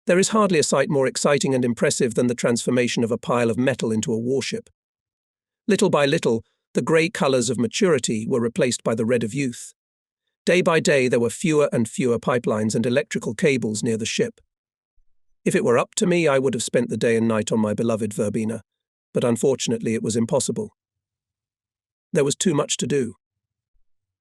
There is hardly a sight more exciting and impressive than the transformation of a pile of metal into a warship. Little by little, the grey colours of maturity were replaced by the red of youth. Day by day there were fewer and fewer pipelines and electrical cables near the ship. If it were up to me, I would have spent the day and night on my beloved Verbena, but unfortunately it was impossible. There was too much to do.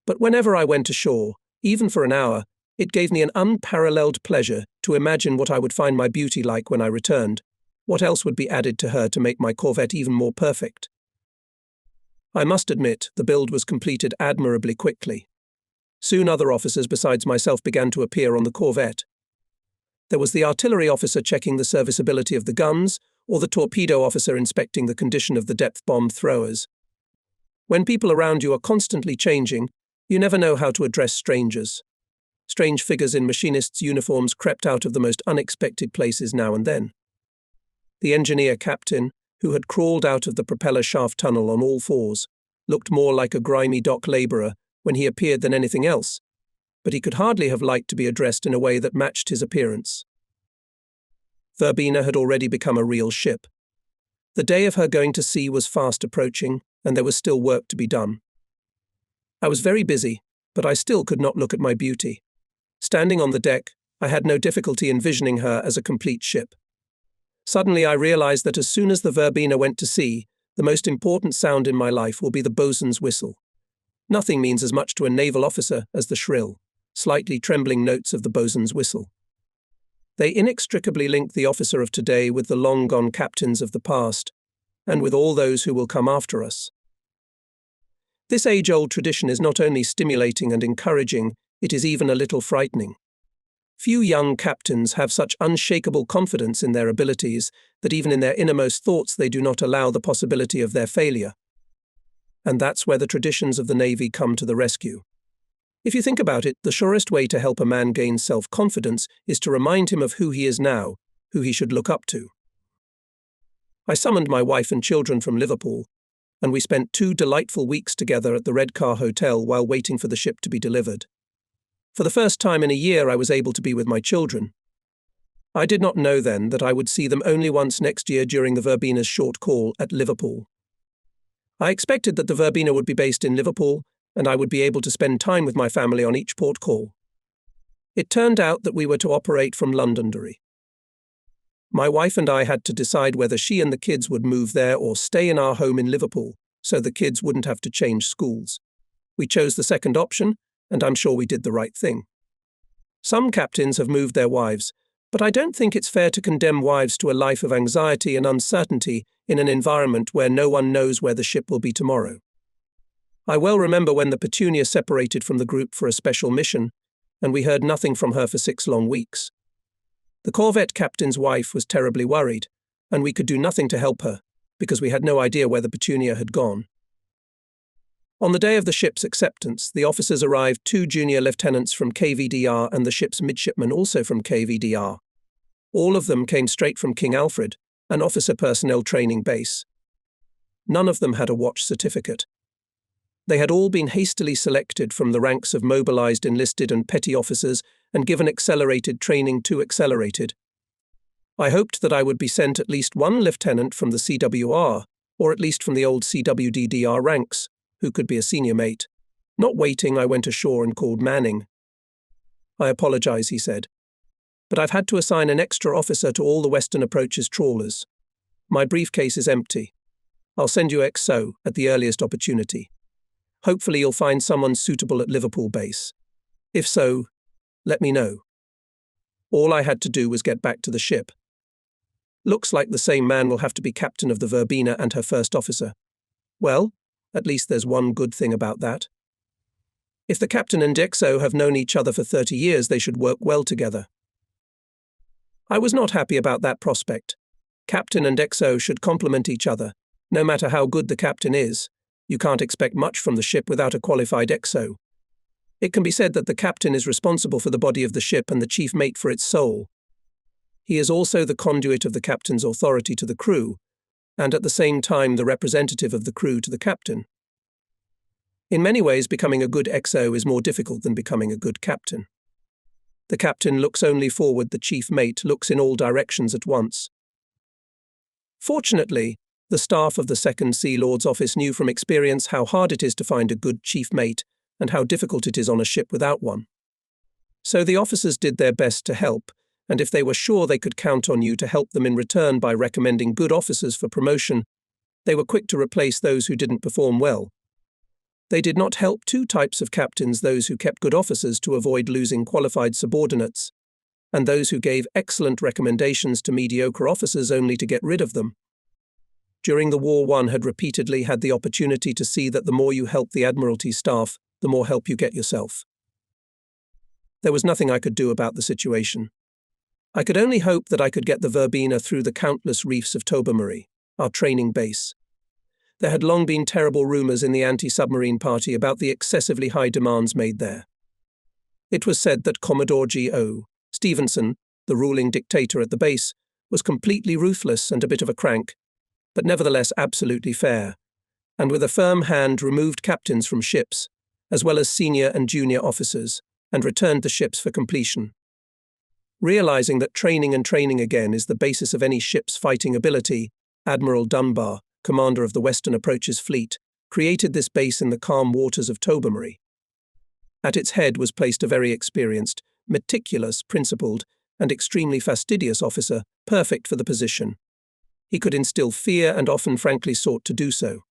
But whenever I went ashore, even for an hour, it gave me an unparalleled pleasure to imagine what I would find my beauty like when I returned, what else would be added to her to make my Corvette even more perfect. I must admit, the build was completed admirably quickly. Soon other officers besides myself began to appear on the Corvette. There was the artillery officer checking the serviceability of the guns, or the torpedo officer inspecting the condition of the depth bomb throwers. When people around you are constantly changing, you never know how to address strangers. Strange figures in machinists' uniforms crept out of the most unexpected places now and then. The engineer captain, who had crawled out of the propeller shaft tunnel on all fours, looked more like a grimy dock labourer when he appeared than anything else, but he could hardly have liked to be addressed in a way that matched his appearance. Verbena had already become a real ship. The day of her going to sea was fast approaching, and there was still work to be done. I was very busy, but I still could not look at my beauty. Standing on the deck, I had no difficulty envisioning her as a complete ship. Suddenly I realized that as soon as the Verbena went to sea, the most important sound in my life will be the bosun's whistle. Nothing means as much to a naval officer as the shrill, slightly trembling notes of the bosun's whistle. They inextricably link the officer of today with the long-gone captains of the past, and with all those who will come after us. This age-old tradition is not only stimulating and encouraging, it is even a little frightening. Few young captains have such unshakable confidence in their abilities that even in their innermost thoughts they do not allow the possibility of their failure. And that's where the traditions of the Navy come to the rescue. If you think about it, the surest way to help a man gain self-confidence is to remind him of who he is now, who he should look up to. I summoned my wife and children from Liverpool, and we spent 2 delightful weeks together at the Red Car Hotel while waiting for the ship to be delivered. For the first time in a year I was able to be with my children. I did not know then that I would see them only once next year during the Verbena's short call at Liverpool. I expected that the Verbena would be based in Liverpool, and I would be able to spend time with my family on each port call. It turned out that we were to operate from Londonderry. My wife and I had to decide whether she and the kids would move there or stay in our home in Liverpool, so the kids wouldn't have to change schools. We chose the second option, and I'm sure we did the right thing. Some captains have moved their wives, but I don't think it's fair to condemn wives to a life of anxiety and uncertainty in an environment where no one knows where the ship will be tomorrow. I well remember when the Petunia separated from the group for a special mission, and we heard nothing from her for 6 long weeks. The Corvette captain's wife was terribly worried, and we could do nothing to help her, because we had no idea where the Petunia had gone. On the day of the ship's acceptance, the officers arrived 2 junior lieutenants from KVDR and the ship's midshipman also from KVDR. All of them came straight from King Alfred, an officer personnel training base. None of them had a watch certificate. They had all been hastily selected from the ranks of mobilized enlisted and petty officers and given accelerated training to accelerated. I hoped that I would be sent at least 1 lieutenant from the CWR, or at least from the old CWDDR ranks, who could be a senior mate. Not waiting, I went ashore and called Manning. "I apologize," he said, "but I've had to assign an extra officer to all the Western Approaches trawlers. My briefcase is empty. I'll send you XO at the earliest opportunity. Hopefully you'll find someone suitable at Liverpool base. If so, let me know." All I had to do was get back to the ship. Looks like the same man will have to be captain of the Verbena and her first officer. Well, at least there's one good thing about that. If the captain and XO have known each other for 30 years, they should work well together. I was not happy about that prospect. Captain and XO should complement each other. No matter how good the captain is, you can't expect much from the ship without a qualified XO. It can be said that the captain is responsible for the body of the ship and the chief mate for its soul. He is also the conduit of the captain's authority to the crew, and at the same time the representative of the crew to the captain. In many ways, becoming a good XO is more difficult than becoming a good captain. The captain looks only forward, the chief mate looks in all directions at once. Fortunately, the staff of the 2nd Sea Lord's office knew from experience how hard it is to find a good chief mate and how difficult it is on a ship without one. So the officers did their best to help, and if they were sure they could count on you to help them in return by recommending good officers for promotion, they were quick to replace those who didn't perform well. They did not help two types of captains: those who kept good officers to avoid losing qualified subordinates, and those who gave excellent recommendations to mediocre officers only to get rid of them. During the war, one had repeatedly had the opportunity to see that the more you help the Admiralty staff, the more help you get yourself. There was nothing I could do about the situation. I could only hope that I could get the Verbena through the countless reefs of Tobermory, our training base. There had long been terrible rumours in the anti-submarine party about the excessively high demands made there. It was said that Commodore G.O. Stevenson, the ruling dictator at the base, was completely ruthless and a bit of a crank, but nevertheless absolutely fair, and with a firm hand removed captains from ships, as well as senior and junior officers, and returned the ships for completion. Realizing that training and training again is the basis of any ship's fighting ability, Admiral Dunbar, commander of the Western Approaches Fleet, created this base in the calm waters of Tobermory. At its head was placed a very experienced, meticulous, principled, and extremely fastidious officer, perfect for the position. He could instill fear and often frankly sought to do so.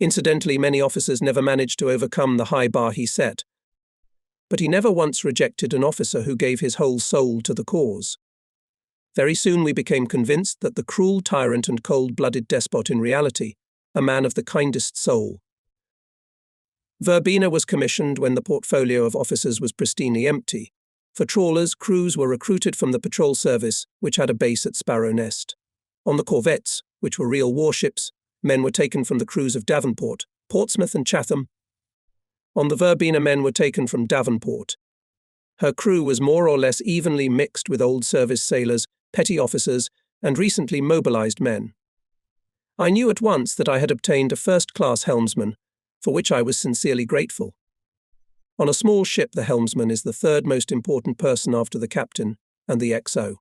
Incidentally, many officers never managed to overcome the high bar he set. But he never once rejected an officer who gave his whole soul to the cause. Very soon we became convinced that the cruel tyrant and cold-blooded despot in reality, a man of the kindest soul. Verbena was commissioned when the portfolio of officers was pristinely empty. For trawlers, crews were recruited from the patrol service, which had a base at Sparrow Nest. On the corvettes, which were real warships, men were taken from the crews of Davenport, Portsmouth and Chatham. On the Verbena, men were taken from Davenport. Her crew was more or less evenly mixed with old service sailors, petty officers, and recently mobilized men. I knew at once that I had obtained a first-class helmsman, for which I was sincerely grateful. On a small ship, the helmsman is the third most important person after the captain and the XO.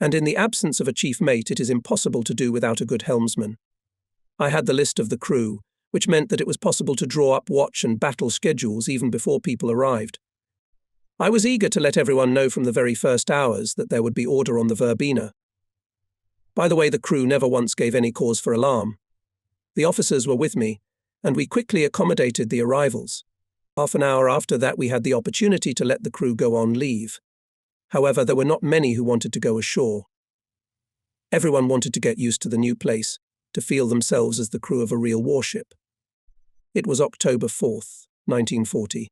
And in the absence of a chief mate, it is impossible to do without a good helmsman. I had the list of the crew, which meant that it was possible to draw up watch and battle schedules even before people arrived. I was eager to let everyone know from the very first hours that there would be order on the Verbena. By the way, the crew never once gave any cause for alarm. The officers were with me, and we quickly accommodated the arrivals. Half an hour after that, we had the opportunity to let the crew go on leave. However, there were not many who wanted to go ashore. Everyone wanted to get used to the new place, to feel themselves as the crew of a real warship. It was October 4th, 1940.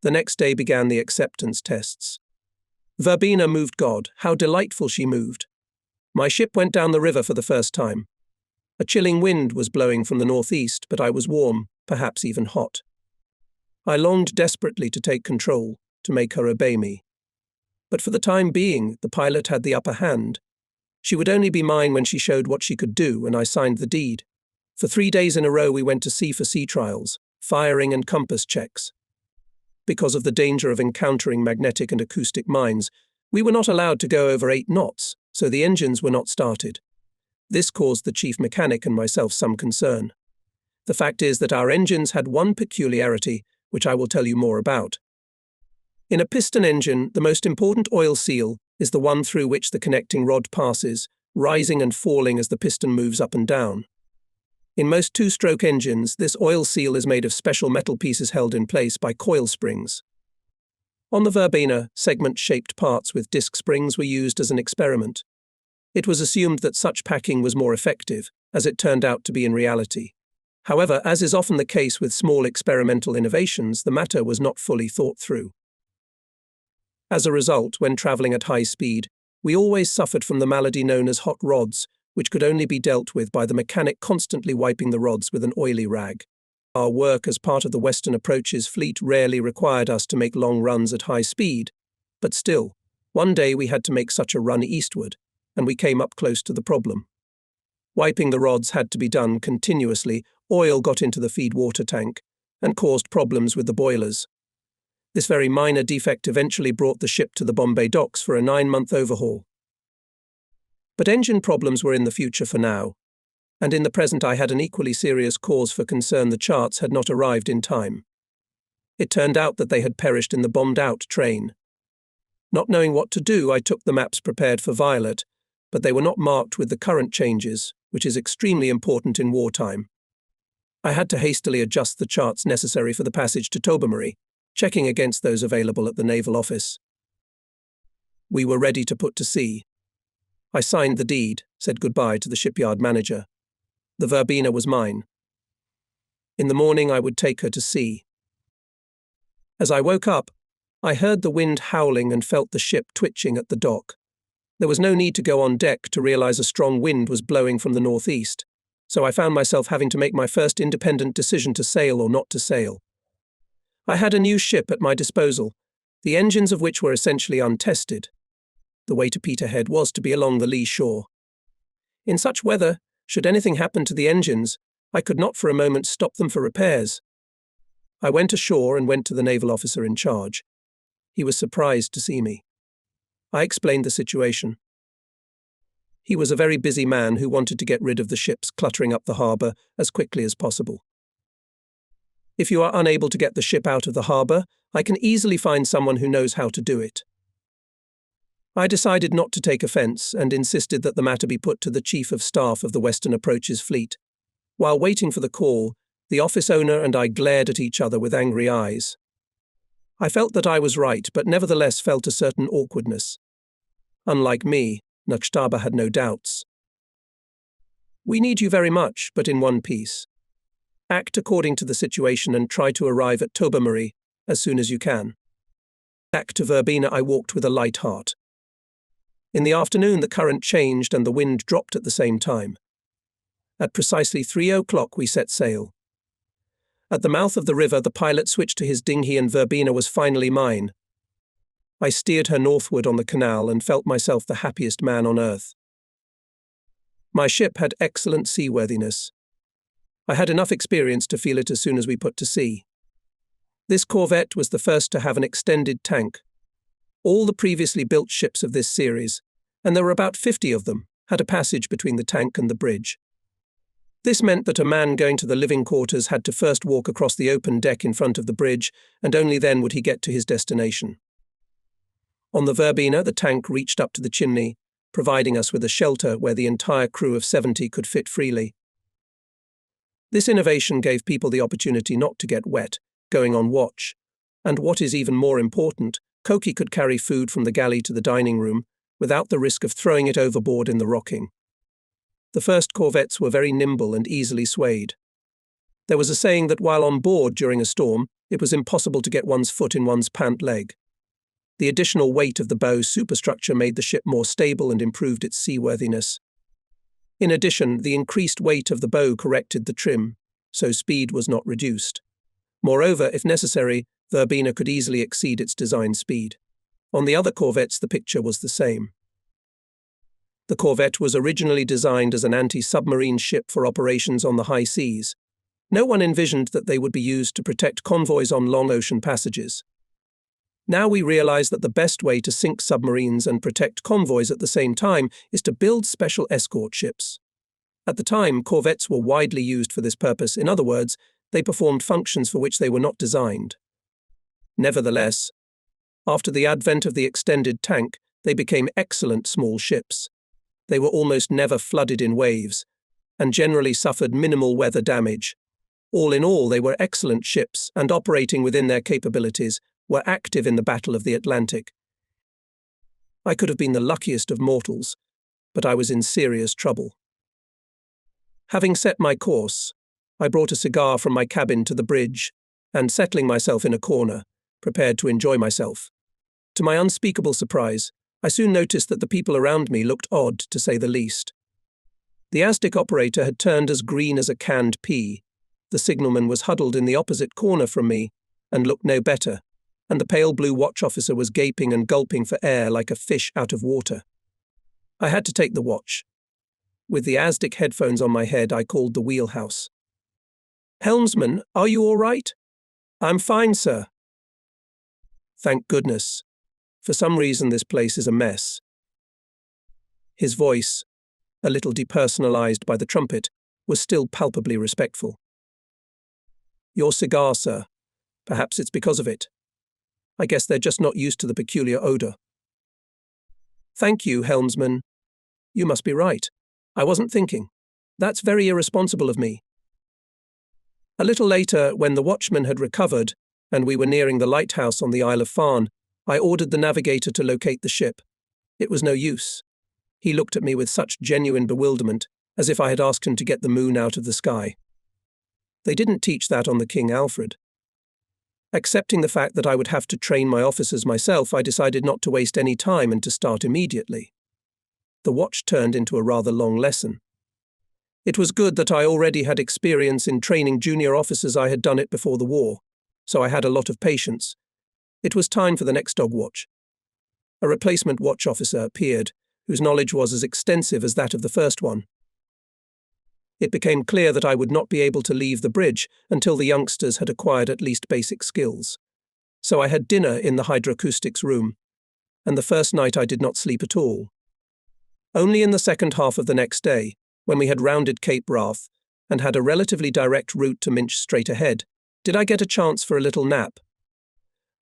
The next day began the acceptance tests. Verbena moved. God, how delightful she moved. My ship went down the river for the first time. A chilling wind was blowing from the northeast, but I was warm, perhaps even hot. I longed desperately to take control, to make her obey me. But for the time being, the pilot had the upper hand. She would only be mine when she showed what she could do, and I signed the deed. For 3 days in a row we went to sea for sea trials, firing and compass checks. Because of the danger of encountering magnetic and acoustic mines, we were not allowed to go over 8 knots, so the engines were not started. This caused the chief mechanic and myself some concern. The fact is that our engines had one peculiarity, which I will tell you more about. In a piston engine, the most important oil seal is the one through which the connecting rod passes, rising and falling as the piston moves up and down. In most 2-stroke engines, this oil seal is made of special metal pieces held in place by coil springs. On the Verbena, segment-shaped parts with disc springs were used as an experiment. It was assumed that such packing was more effective, as it turned out to be in reality. However, as is often the case with small experimental innovations, the matter was not fully thought through. As a result, when travelling at high speed, we always suffered from the malady known as hot rods, which could only be dealt with by the mechanic constantly wiping the rods with an oily rag. Our work as part of the Western Approaches Fleet rarely required us to make long runs at high speed, but still, one day we had to make such a run eastward, and we came up close to the problem. Wiping the rods had to be done continuously. Oil got into the feed water tank and caused problems with the boilers. This very minor defect eventually brought the ship to the Bombay docks for a 9-month overhaul. But engine problems were in the future for now, and in the present I had an equally serious cause for concern: the charts had not arrived in time. It turned out that they had perished in the bombed-out train. Not knowing what to do, I took the maps prepared for Violet, but they were not marked with the current changes, which is extremely important in wartime. I had to hastily adjust the charts necessary for the passage to Tobermory, checking against those available at the naval office. We were ready to put to sea. I signed the deed, said goodbye to the shipyard manager. The Verbena was mine. In the morning I would take her to sea. As I woke up, I heard the wind howling and felt the ship twitching at the dock. There was no need to go on deck to realize a strong wind was blowing from the northeast, so I found myself having to make my first independent decision to sail or not to sail. I had a new ship at my disposal, the engines of which were essentially untested. The way to Peterhead was to be along the lee shore. In such weather, should anything happen to the engines, I could not for a moment stop them for repairs. I went ashore and went to the naval officer in charge. He was surprised to see me. I explained the situation. He was a very busy man who wanted to get rid of the ships cluttering up the harbour as quickly as possible. If you are unable to get the ship out of the harbour, I can easily find someone who knows how to do it. I decided not to take offence and insisted that the matter be put to the Chief of Staff of the Western Approaches Fleet. While waiting for the call, the office owner and I glared at each other with angry eyes. I felt that I was right, but nevertheless felt a certain awkwardness. Unlike me, Nukhtaba had no doubts. We need you very much, but in one piece. Act according to the situation and try to arrive at Tobermory as soon as you can. Back to Verbena I walked with a light heart. In the afternoon the current changed and the wind dropped at the same time. At precisely 3 o'clock we set sail. At the mouth of the river the pilot switched to his dinghy and Verbena was finally mine. I steered her northward on the canal and felt myself the happiest man on earth. My ship had excellent seaworthiness. I had enough experience to feel it as soon as we put to sea. This Corvette was the first to have an extended tank. All the previously built ships of this series, and there were about 50 of them, had a passage between the tank and the bridge. This meant that a man going to the living quarters had to first walk across the open deck in front of the bridge, and only then would he get to his destination. On the Verbena, the tank reached up to the chimney, providing us with a shelter where the entire crew of 70 could fit freely. This innovation gave people the opportunity not to get wet, going on watch, and what is even more important, Koki could carry food from the galley to the dining room without the risk of throwing it overboard in the rocking. The first corvettes were very nimble and easily swayed. There was a saying that while on board during a storm, it was impossible to get one's foot in one's pant leg. The additional weight of the bow superstructure made the ship more stable and improved its seaworthiness. In addition, the increased weight of the bow corrected the trim, so speed was not reduced. Moreover, if necessary, Verbena could easily exceed its design speed. On the other corvettes, the picture was the same. The Corvette was originally designed as an anti-submarine ship for operations on the high seas. No one envisioned that they would be used to protect convoys on long ocean passages. Now we realize that the best way to sink submarines and protect convoys at the same time is to build special escort ships. At the time, corvettes were widely used for this purpose. In other words, they performed functions for which they were not designed. Nevertheless, after the advent of the extended tank, they became excellent small ships. They were almost never flooded in waves, and generally suffered minimal weather damage. All in all, they were excellent ships, and operating within their capabilities, were active in the Battle of the Atlantic. I could have been the luckiest of mortals, but I was in serious trouble. Having set my course, I brought a cigar from my cabin to the bridge, and settling myself in a corner, prepared to enjoy myself. To my unspeakable surprise, I soon noticed that the people around me looked odd, to say the least. The Aztec operator had turned as green as a canned pea, the signalman was huddled in the opposite corner from me, and looked no better, and the pale blue watch officer was gaping and gulping for air like a fish out of water. I had to take the watch. With the Aztec headphones on my head, I called the wheelhouse. "Helmsman, are you all right?" "I'm fine, sir." Thank goodness. For some reason this place is a mess. His voice, a little depersonalized by the trumpet, was still palpably respectful. Your cigar, sir. Perhaps it's because of it. I guess they're just not used to the peculiar odor. Thank you, helmsman. You must be right. I wasn't thinking. That's very irresponsible of me. A little later, when the watchman had recovered, and we were nearing the lighthouse on the Isle of Farne, I ordered the navigator to locate the ship. It was no use. He looked at me with such genuine bewilderment, as if I had asked him to get the moon out of the sky. They didn't teach that on the King Alfred. Accepting the fact that I would have to train my officers myself, I decided not to waste any time and to start immediately. The watch turned into a rather long lesson. It was good that I already had experience in training junior officers. I had done it before the war, so I had a lot of patience. It was time for the next dog watch. A replacement watch officer appeared, whose knowledge was as extensive as that of the first one. It became clear that I would not be able to leave the bridge until the youngsters had acquired at least basic skills. So I had dinner in the hydroacoustics room, and the first night I did not sleep at all. Only in the second half of the next day, when we had rounded Cape Wrath and had a relatively direct route to Minch straight ahead, did I get a chance for a little nap.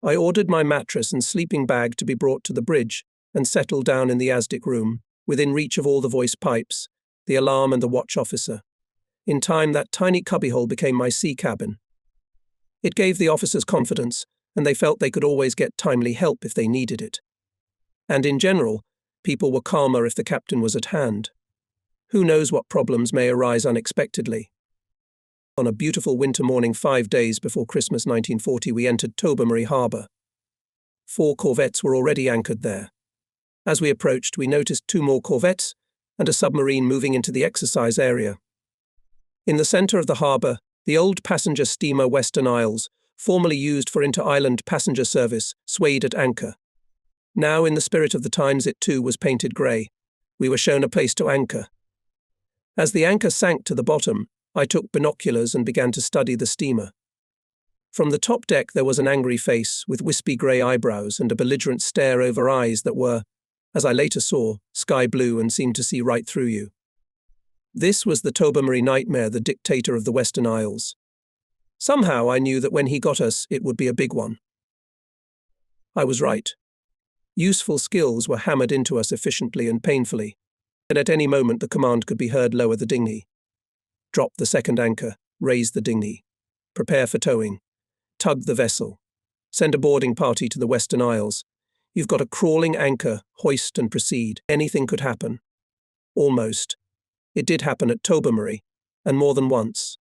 I ordered my mattress and sleeping bag to be brought to the bridge and settled down in the ASDIC room, within reach of all the voice pipes, the alarm and the watch officer. In time, that tiny cubbyhole became my sea cabin. It gave the officers confidence, and they felt they could always get timely help if they needed it. And in general, people were calmer if the captain was at hand. Who knows what problems may arise unexpectedly? On a beautiful winter morning 5 days before Christmas 1940, we entered Tobermory harbour. 4 corvettes were already anchored there. As we approached, we noticed 2 more corvettes and a submarine moving into the exercise area. In the centre of the harbour, the old passenger steamer Western Isles, formerly used for inter-island passenger service, swayed at anchor. Now, in the spirit of the times, it too was painted grey. We were shown a place to anchor. As the anchor sank to the bottom, I took binoculars and began to study the steamer. From the top deck there was an angry face with wispy grey eyebrows and a belligerent stare over eyes that were, as I later saw, sky blue and seemed to see right through you. This was the Tobermory nightmare, the dictator of the Western Isles. Somehow I knew that when he got us, it would be a big one. I was right. Useful skills were hammered into us efficiently and painfully, and at any moment the command could be heard: lower the dinghy. Drop the second anchor, raise the dinghy. Prepare for towing. Tug the vessel. Send a boarding party to the Western Isles. You've got a crawling anchor, hoist and proceed. Anything could happen. Almost. It did happen at Tobermory, and more than once.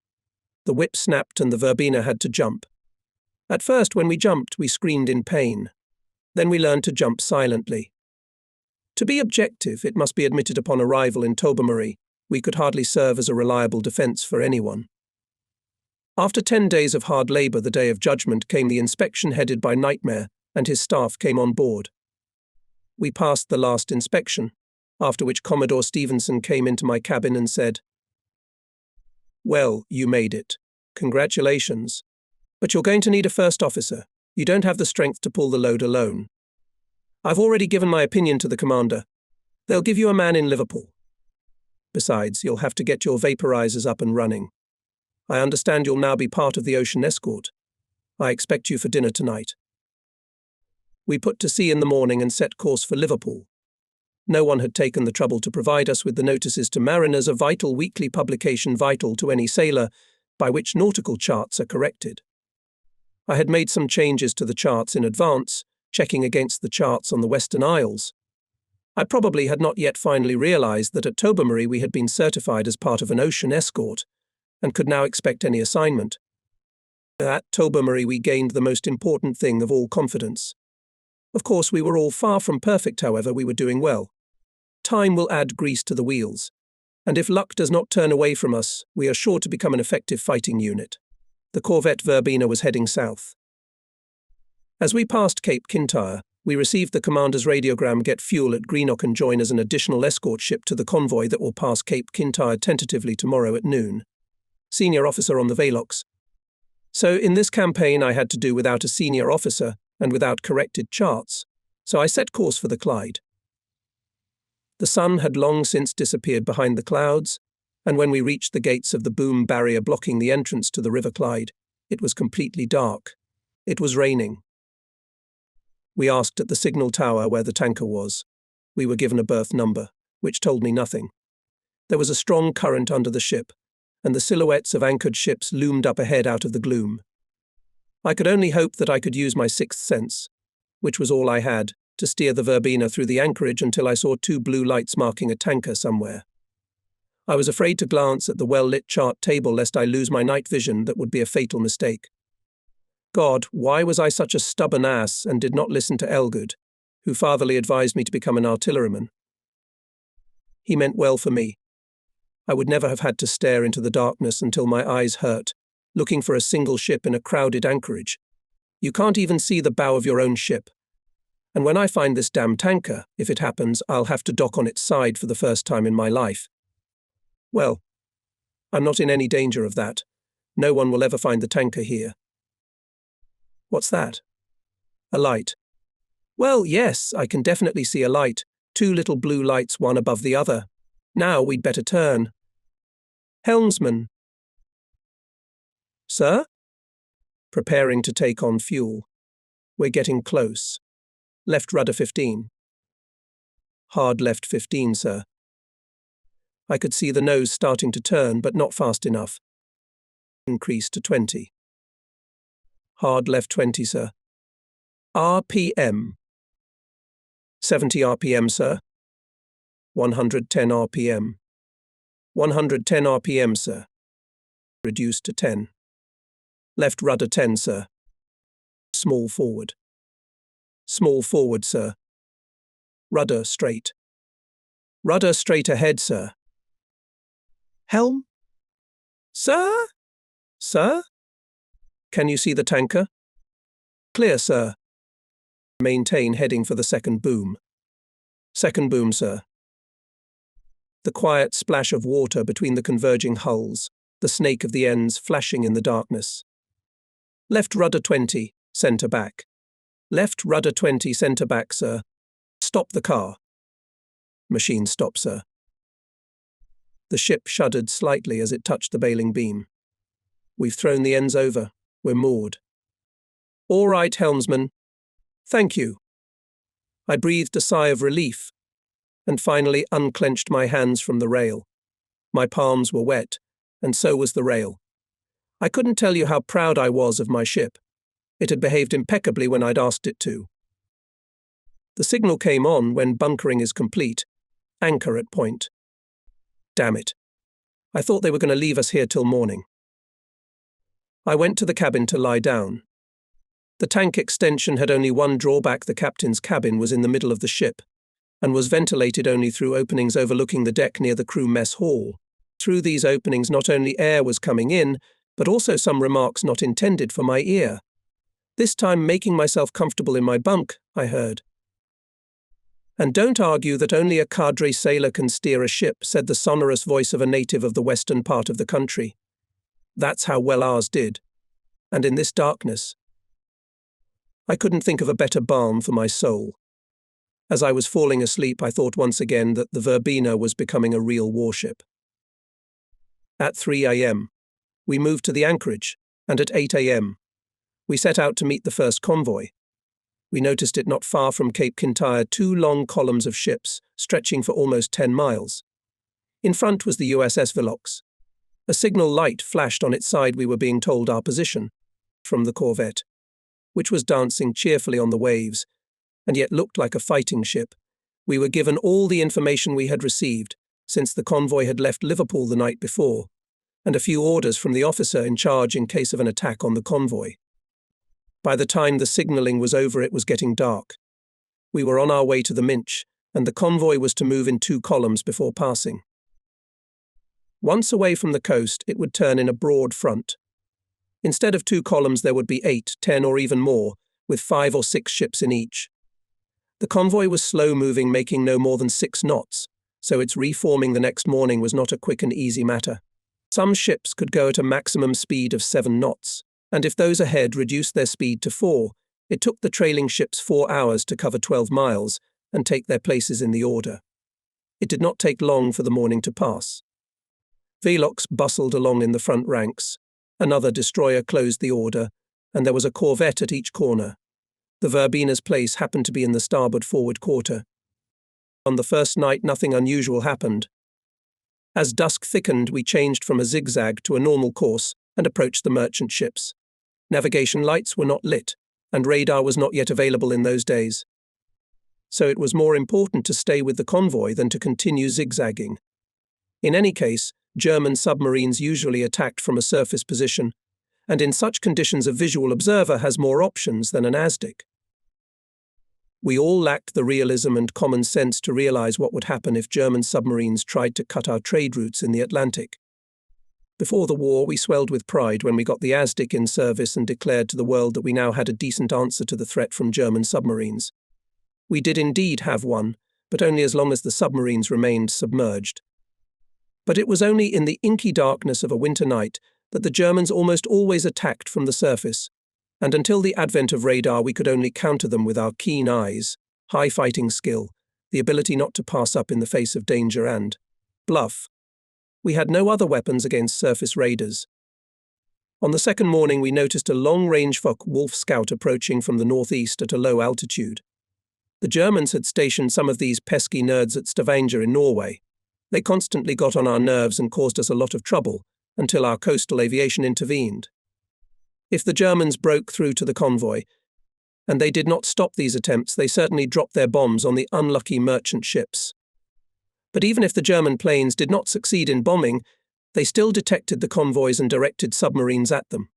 The whip snapped and the Verbena had to jump. At first, when we jumped, we screamed in pain. Then we learned to jump silently. To be objective, it must be admitted upon arrival in Tobermory, we could hardly serve as a reliable defence for anyone. After 10 days of hard labour, the day of judgment, came the inspection headed by Nightmare, and his staff came on board. We passed the last inspection, after which Commodore Stevenson came into my cabin and said, "Well, you made it. Congratulations. But you're going to need a first officer. You don't have the strength to pull the load alone. I've already given my opinion to the commander. They'll give you a man in Liverpool. Besides, you'll have to get your vaporizers up and running. I understand you'll now be part of the ocean escort. I expect you for dinner tonight." We put to sea in the morning and set course for Liverpool. No one had taken the trouble to provide us with the notices to mariners, a vital weekly publication vital to any sailor, by which nautical charts are corrected. I had made some changes to the charts in advance, checking against the charts on the Western Isles. I probably had not yet finally realized that at Tobermory we had been certified as part of an ocean escort, and could now expect any assignment. At Tobermory we gained the most important thing of all: confidence. Of course, we were all far from perfect, however, we were doing well. Time will add grease to the wheels, and if luck does not turn away from us, we are sure to become an effective fighting unit. The Corvette Verbena was heading south. As we passed Cape Kintyre, we received the commander's radiogram: get fuel at Greenock and join as an additional escort ship to the convoy that will pass Cape Kintyre tentatively tomorrow at noon. Senior officer on the Velox. So in this campaign I had to do without a senior officer, and without corrected charts, so I set course for the Clyde. The sun had long since disappeared behind the clouds, and when we reached the gates of the boom barrier blocking the entrance to the River Clyde, it was completely dark. It was raining. We asked at the signal tower where the tanker was. We were given a berth number, which told me nothing. There was a strong current under the ship, and the silhouettes of anchored ships loomed up ahead out of the gloom. I could only hope that I could use my sixth sense, which was all I had, to steer the Verbena through the anchorage until I saw two blue lights marking a tanker somewhere. I was afraid to glance at the well-lit chart table lest I lose my night vision. That would be a fatal mistake. God, why was I such a stubborn ass and did not listen to Elgood, who fatherly advised me to become an artilleryman? He meant well for me. I would never have had to stare into the darkness until my eyes hurt, looking for a single ship in a crowded anchorage. You can't even see the bow of your own ship. And when I find this damn tanker, if it happens, I'll have to dock on its side for the first time in my life. Well, I'm not in any danger of that. No one will ever find the tanker here. What's that? A light. Well, yes, I can definitely see a light. Two little blue lights, one above the other. Now we'd better turn. Helmsman. Sir? Preparing to take on fuel. We're getting close. Left rudder 15. Hard left 15, sir. I could see the nose starting to turn, but not fast enough. Increase to 20. Hard left 20, sir. RPM. 70 RPM, sir. 110 RPM. 110 RPM, sir. Reduced to 10. Left rudder 10, sir. Small forward. Small forward, sir. Rudder straight. Rudder straight ahead, sir. Helm? Sir? Sir? Can you see the tanker? Clear, sir. Maintain heading for the second boom. Second boom, sir. The quiet splash of water between the converging hulls, the snake of the ends flashing in the darkness. Left rudder 20, centre back. Left rudder 20, centre back, sir. Stop the car. Machine stop, sir. The ship shuddered slightly as it touched the bailing beam. We've thrown the ends over. We're moored. All right, helmsman. Thank you. I breathed a sigh of relief, and finally unclenched my hands from the rail. My palms were wet, and so was the rail. I couldn't tell you how proud I was of my ship. It had behaved impeccably when I'd asked it to. The signal came on when bunkering is complete. Anchor at point. Damn it. I thought they were going to leave us here till morning. I went to the cabin to lie down. The tank extension had only one drawback: the captain's cabin was in the middle of the ship, and was ventilated only through openings overlooking the deck near the crew mess hall. Through these openings not only air was coming in, but also some remarks not intended for my ear. This time making myself comfortable in my bunk, I heard. And don't argue that only a cadre sailor can steer a ship, said the sonorous voice of a native of the western part of the country. That's how well ours did. And in this darkness. I couldn't think of a better balm for my soul. As I was falling asleep, I thought once again that the Verbena was becoming a real warship. At 3 a.m., we moved to the anchorage, and at 8 a.m., we set out to meet the first convoy. We noticed it not far from Cape Kintyre, two long columns of ships, stretching for almost 10 miles. In front was the USS Velox. A signal light flashed on its side. We were being told our position, from the Corvette, which was dancing cheerfully on the waves, and yet looked like a fighting ship. We were given all the information we had received, since the convoy had left Liverpool the night before, and a few orders from the officer in charge in case of an attack on the convoy. By the time the signalling was over, it was getting dark. We were on our way to the Minch, and the convoy was to move in 2 columns before passing. Once away from the coast, it would turn in a broad front. Instead of 2 columns, there would be 8, 10, or even more, with 5 or 6 ships in each. The convoy was slow-moving, making no more than 6 knots, so its reforming the next morning was not a quick and easy matter. Some ships could go at a maximum speed of 7 knots, and if those ahead reduced their speed to 4, It took the trailing ships 4 hours to cover 12 miles and take their places in the order. It did not take long for the morning to pass. Velox bustled along in the front ranks. Another destroyer closed the order, and there was a corvette at each corner. The Verbina's place happened to be in the starboard forward quarter. On the first night, nothing unusual happened. As dusk thickened, we changed from a zigzag to a normal course and approached the merchant ships. Navigation lights were not lit, and radar was not yet available in those days. So it was more important to stay with the convoy than to continue zigzagging. In any case, German submarines usually attacked from a surface position, and in such conditions a visual observer has more options than an ASDIC. We all lacked the realism and common sense to realize what would happen if German submarines tried to cut our trade routes in the Atlantic. Before the war, we swelled with pride when we got the ASDIC in service and declared to the world that we now had a decent answer to the threat from German submarines. We did indeed have one, but only as long as the submarines remained submerged. But it was only in the inky darkness of a winter night that the Germans almost always attacked from the surface, and until the advent of radar we could only counter them with our keen eyes, high fighting skill, the ability not to pass up in the face of danger and bluff. We had no other weapons against surface raiders. On the second morning we noticed a long-range Focke-Wulf scout approaching from the northeast at a low altitude. The Germans had stationed some of these pesky nerds at Stavanger in Norway. They constantly got on our nerves and caused us a lot of trouble, until our coastal aviation intervened. If the Germans broke through to the convoy, and they did not stop these attempts, they certainly dropped their bombs on the unlucky merchant ships. But even if the German planes did not succeed in bombing, they still detected the convoys and directed submarines at them.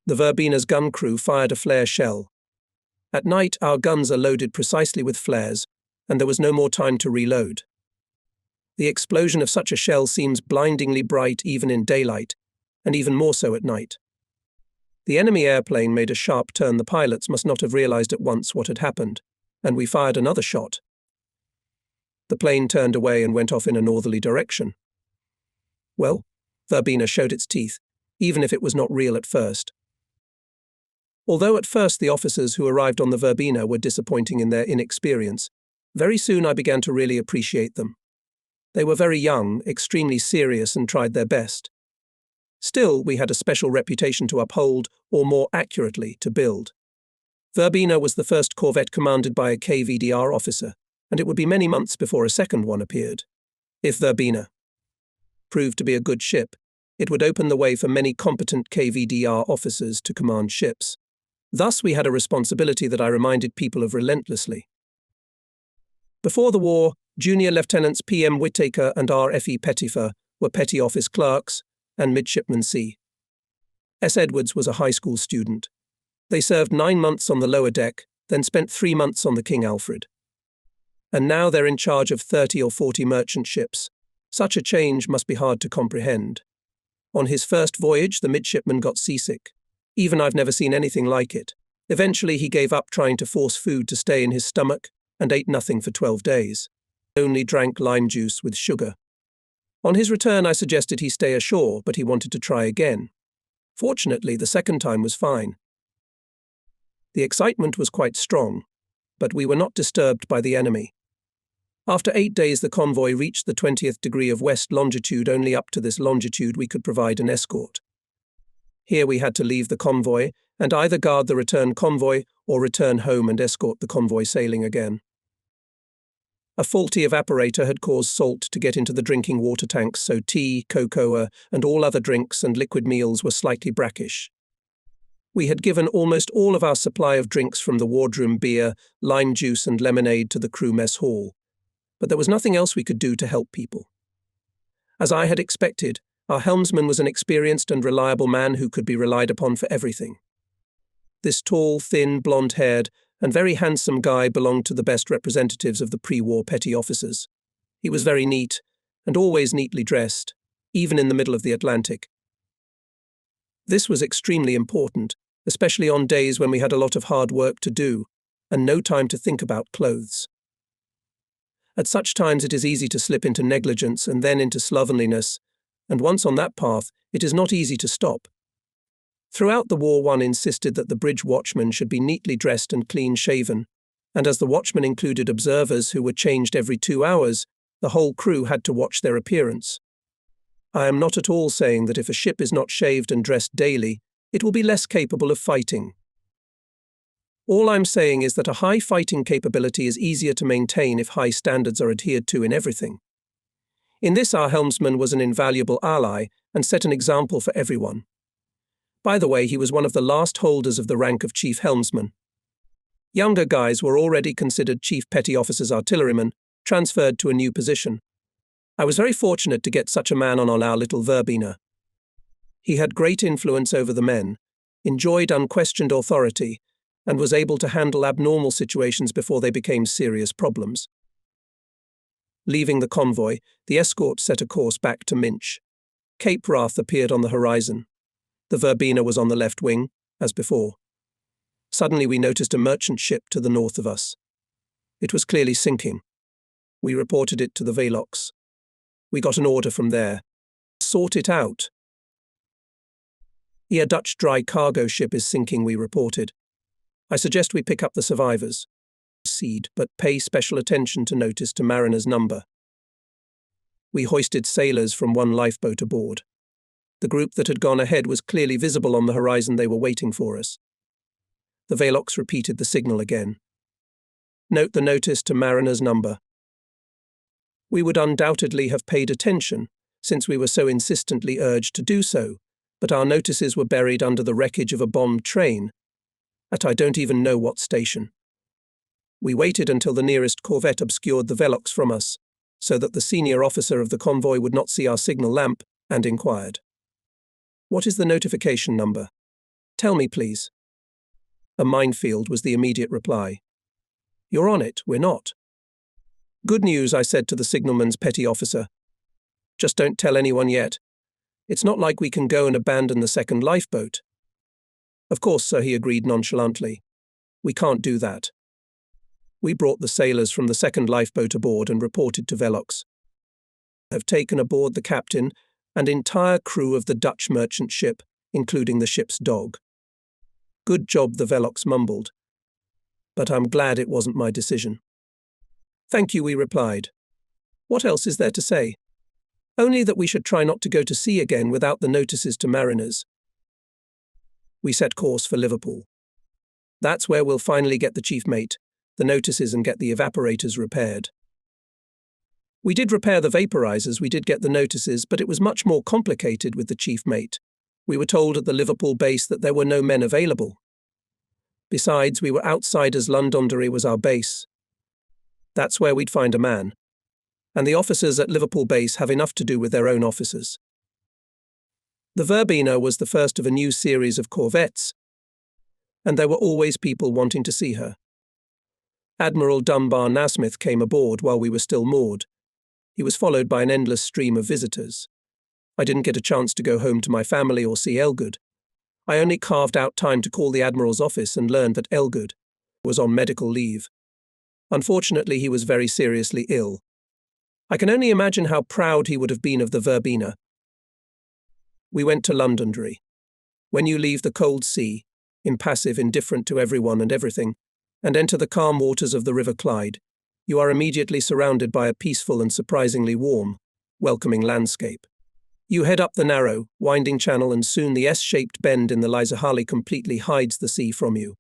The Verbina's gun crew fired a flare shell. At night, our guns are loaded precisely with flares, and there was no more time to reload. The explosion of such a shell seems blindingly bright even in daylight, and even more so at night. The enemy airplane made a sharp turn. The pilots must not have realized at once what had happened, and we fired another shot. The plane turned away and went off in a northerly direction. Well, Verbina showed its teeth, even if it was not real at first. Although at first the officers who arrived on the Verbina were disappointing in their inexperience, very soon I began to really appreciate them. They were very young, extremely serious, and tried their best. Still, we had a special reputation to uphold, or more accurately, to build. Verbina was the first corvette commanded by a KVDR officer, and it would be many months before a second one appeared. If Verbina proved to be a good ship, it would open the way for many competent KVDR officers to command ships. Thus we had a responsibility that I reminded people of relentlessly. Before the war, Junior Lieutenants P.M. Whittaker and R.F.E. Pettifer were petty office clerks, and Midshipman C. S. Edwards was a high school student. They served 9 months on the lower deck, then spent 3 months on the King Alfred. And now they're in charge of 30 or 40 merchant ships. Such a change must be hard to comprehend. On his first voyage, the midshipman got seasick. Even I've never seen anything like it. Eventually he gave up trying to force food to stay in his stomach and ate nothing for 12 days. Only drank lime juice with sugar. On his return I suggested he stay ashore, but he wanted to try again. Fortunately, the second time was fine. The excitement was quite strong, but we were not disturbed by the enemy. After 8 days the convoy reached the 20th degree of west longitude. Only up to this longitude we could provide an escort. Here we had to leave the convoy and either guard the return convoy or return home and escort the convoy sailing again. A faulty evaporator had caused salt to get into the drinking water tanks, so tea, cocoa, and all other drinks and liquid meals were slightly brackish. We had given almost all of our supply of drinks from the wardroom beer, lime juice and lemonade to the crew mess hall, but there was nothing else we could do to help people. As I had expected, our helmsman was an experienced and reliable man who could be relied upon for everything. This tall, thin, blonde-haired, and very handsome guy belonged to the best representatives of the pre-war petty officers. He was very neat, and always neatly dressed, even in the middle of the Atlantic. This was extremely important, especially on days when we had a lot of hard work to do, and no time to think about clothes. At such times it is easy to slip into negligence and then into slovenliness, and once on that path, it is not easy to stop. Throughout the war, one insisted that the bridge watchman should be neatly dressed and clean-shaven, and as the watchmen included observers who were changed every 2 hours, the whole crew had to watch their appearance. I am not at all saying that if a ship is not shaved and dressed daily, it will be less capable of fighting. All I'm saying is that a high fighting capability is easier to maintain if high standards are adhered to in everything. In this, our helmsman was an invaluable ally and set an example for everyone. By the way, he was one of the last holders of the rank of chief helmsman. Younger guys were already considered chief petty officers artillerymen, transferred to a new position. I was very fortunate to get such a man on our little Verbena. He had great influence over the men, enjoyed unquestioned authority, and was able to handle abnormal situations before they became serious problems. Leaving the convoy, the escort set a course back to Minch. Cape Wrath appeared on the horizon. The Verbena was on the left wing, as before. Suddenly we noticed a merchant ship to the north of us. It was clearly sinking. We reported it to the Velox. We got an order from there. Sort it out. A Dutch dry cargo ship is sinking, we reported. I suggest we pick up the survivors. Proceed, but pay special attention to notice to mariner's number. We hoisted sailors from one lifeboat aboard. The group that had gone ahead was clearly visible on the horizon. They were waiting for us. The Velox repeated the signal again. Note the notice to mariner's number. We would undoubtedly have paid attention, since we were so insistently urged to do so, but our notices were buried under the wreckage of a bombed train, at I don't even know what station. We waited until the nearest Corvette obscured the Velox from us, so that the senior officer of the convoy would not see our signal lamp, and inquired, "What is the notification number? Tell me, please." "A minefield," was the immediate reply. "You're on it, we're not." "Good news," I said to the signalman's petty officer. "Just don't tell anyone yet. It's not like we can go and abandon the second lifeboat." "Of course, sir," he agreed nonchalantly. "We can't do that." We brought the sailors from the second lifeboat aboard and reported to Velox. "Have taken aboard the captain and entire crew of the Dutch merchant ship, including the ship's dog." "Good job," the Velox mumbled. "But I'm glad it wasn't my decision." "Thank you," we replied. "What else is there to say? Only that we should try not to go to sea again without the notices to mariners." We set course for Liverpool. That's where we'll finally get the chief mate, the notices, and get the evaporators repaired. We did repair the vaporizers, we did get the notices, but it was much more complicated with the chief mate. We were told at the Liverpool base that there were no men available. Besides, we were outsiders. Londonderry was our base. That's where we'd find a man. And the officers at Liverpool base have enough to do with their own officers. The Verbena was the first of a new series of corvettes, and there were always people wanting to see her. Admiral Dunbar Nasmyth came aboard while we were still moored. He was followed by an endless stream of visitors. I didn't get a chance to go home to my family or see Elgood. I only carved out time to call the Admiral's office and learned that Elgood was on medical leave. Unfortunately, he was very seriously ill. I can only imagine how proud he would have been of the Verbena. We went to Londonderry. When you leave the cold sea, impassive, indifferent to everyone and everything, and enter the calm waters of the River Clyde, you are immediately surrounded by a peaceful and surprisingly warm, welcoming landscape. You head up the narrow, winding channel, and soon the S-shaped bend in the Lysahali completely hides the sea from you.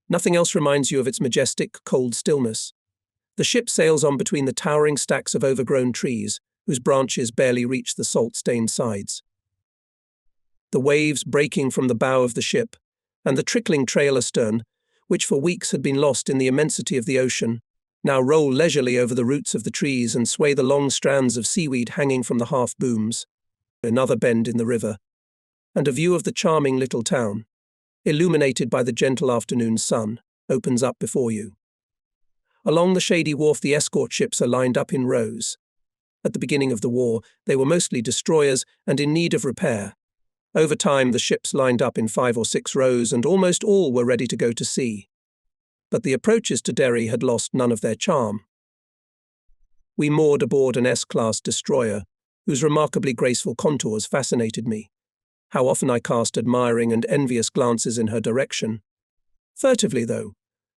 Nothing else reminds you of its majestic, cold stillness. The ship sails on between the towering stacks of overgrown trees, whose branches barely reach the salt-stained sides. The waves breaking from the bow of the ship, and the trickling trail astern, which for weeks had been lost in the immensity of the ocean, now roll leisurely over the roots of the trees and sway the long strands of seaweed hanging from the half-booms. Another bend in the river, and a view of the charming little town, illuminated by the gentle afternoon sun, opens up before you. Along the shady wharf, the escort ships are lined up in rows. At the beginning of the war, they were mostly destroyers and in need of repair. Over time, the ships lined up in 5 or 6 rows, and almost all were ready to go to sea. But the approaches to Derry had lost none of their charm. We moored aboard an S-class destroyer, whose remarkably graceful contours fascinated me. How often I cast admiring and envious glances in her direction. Furtively, though,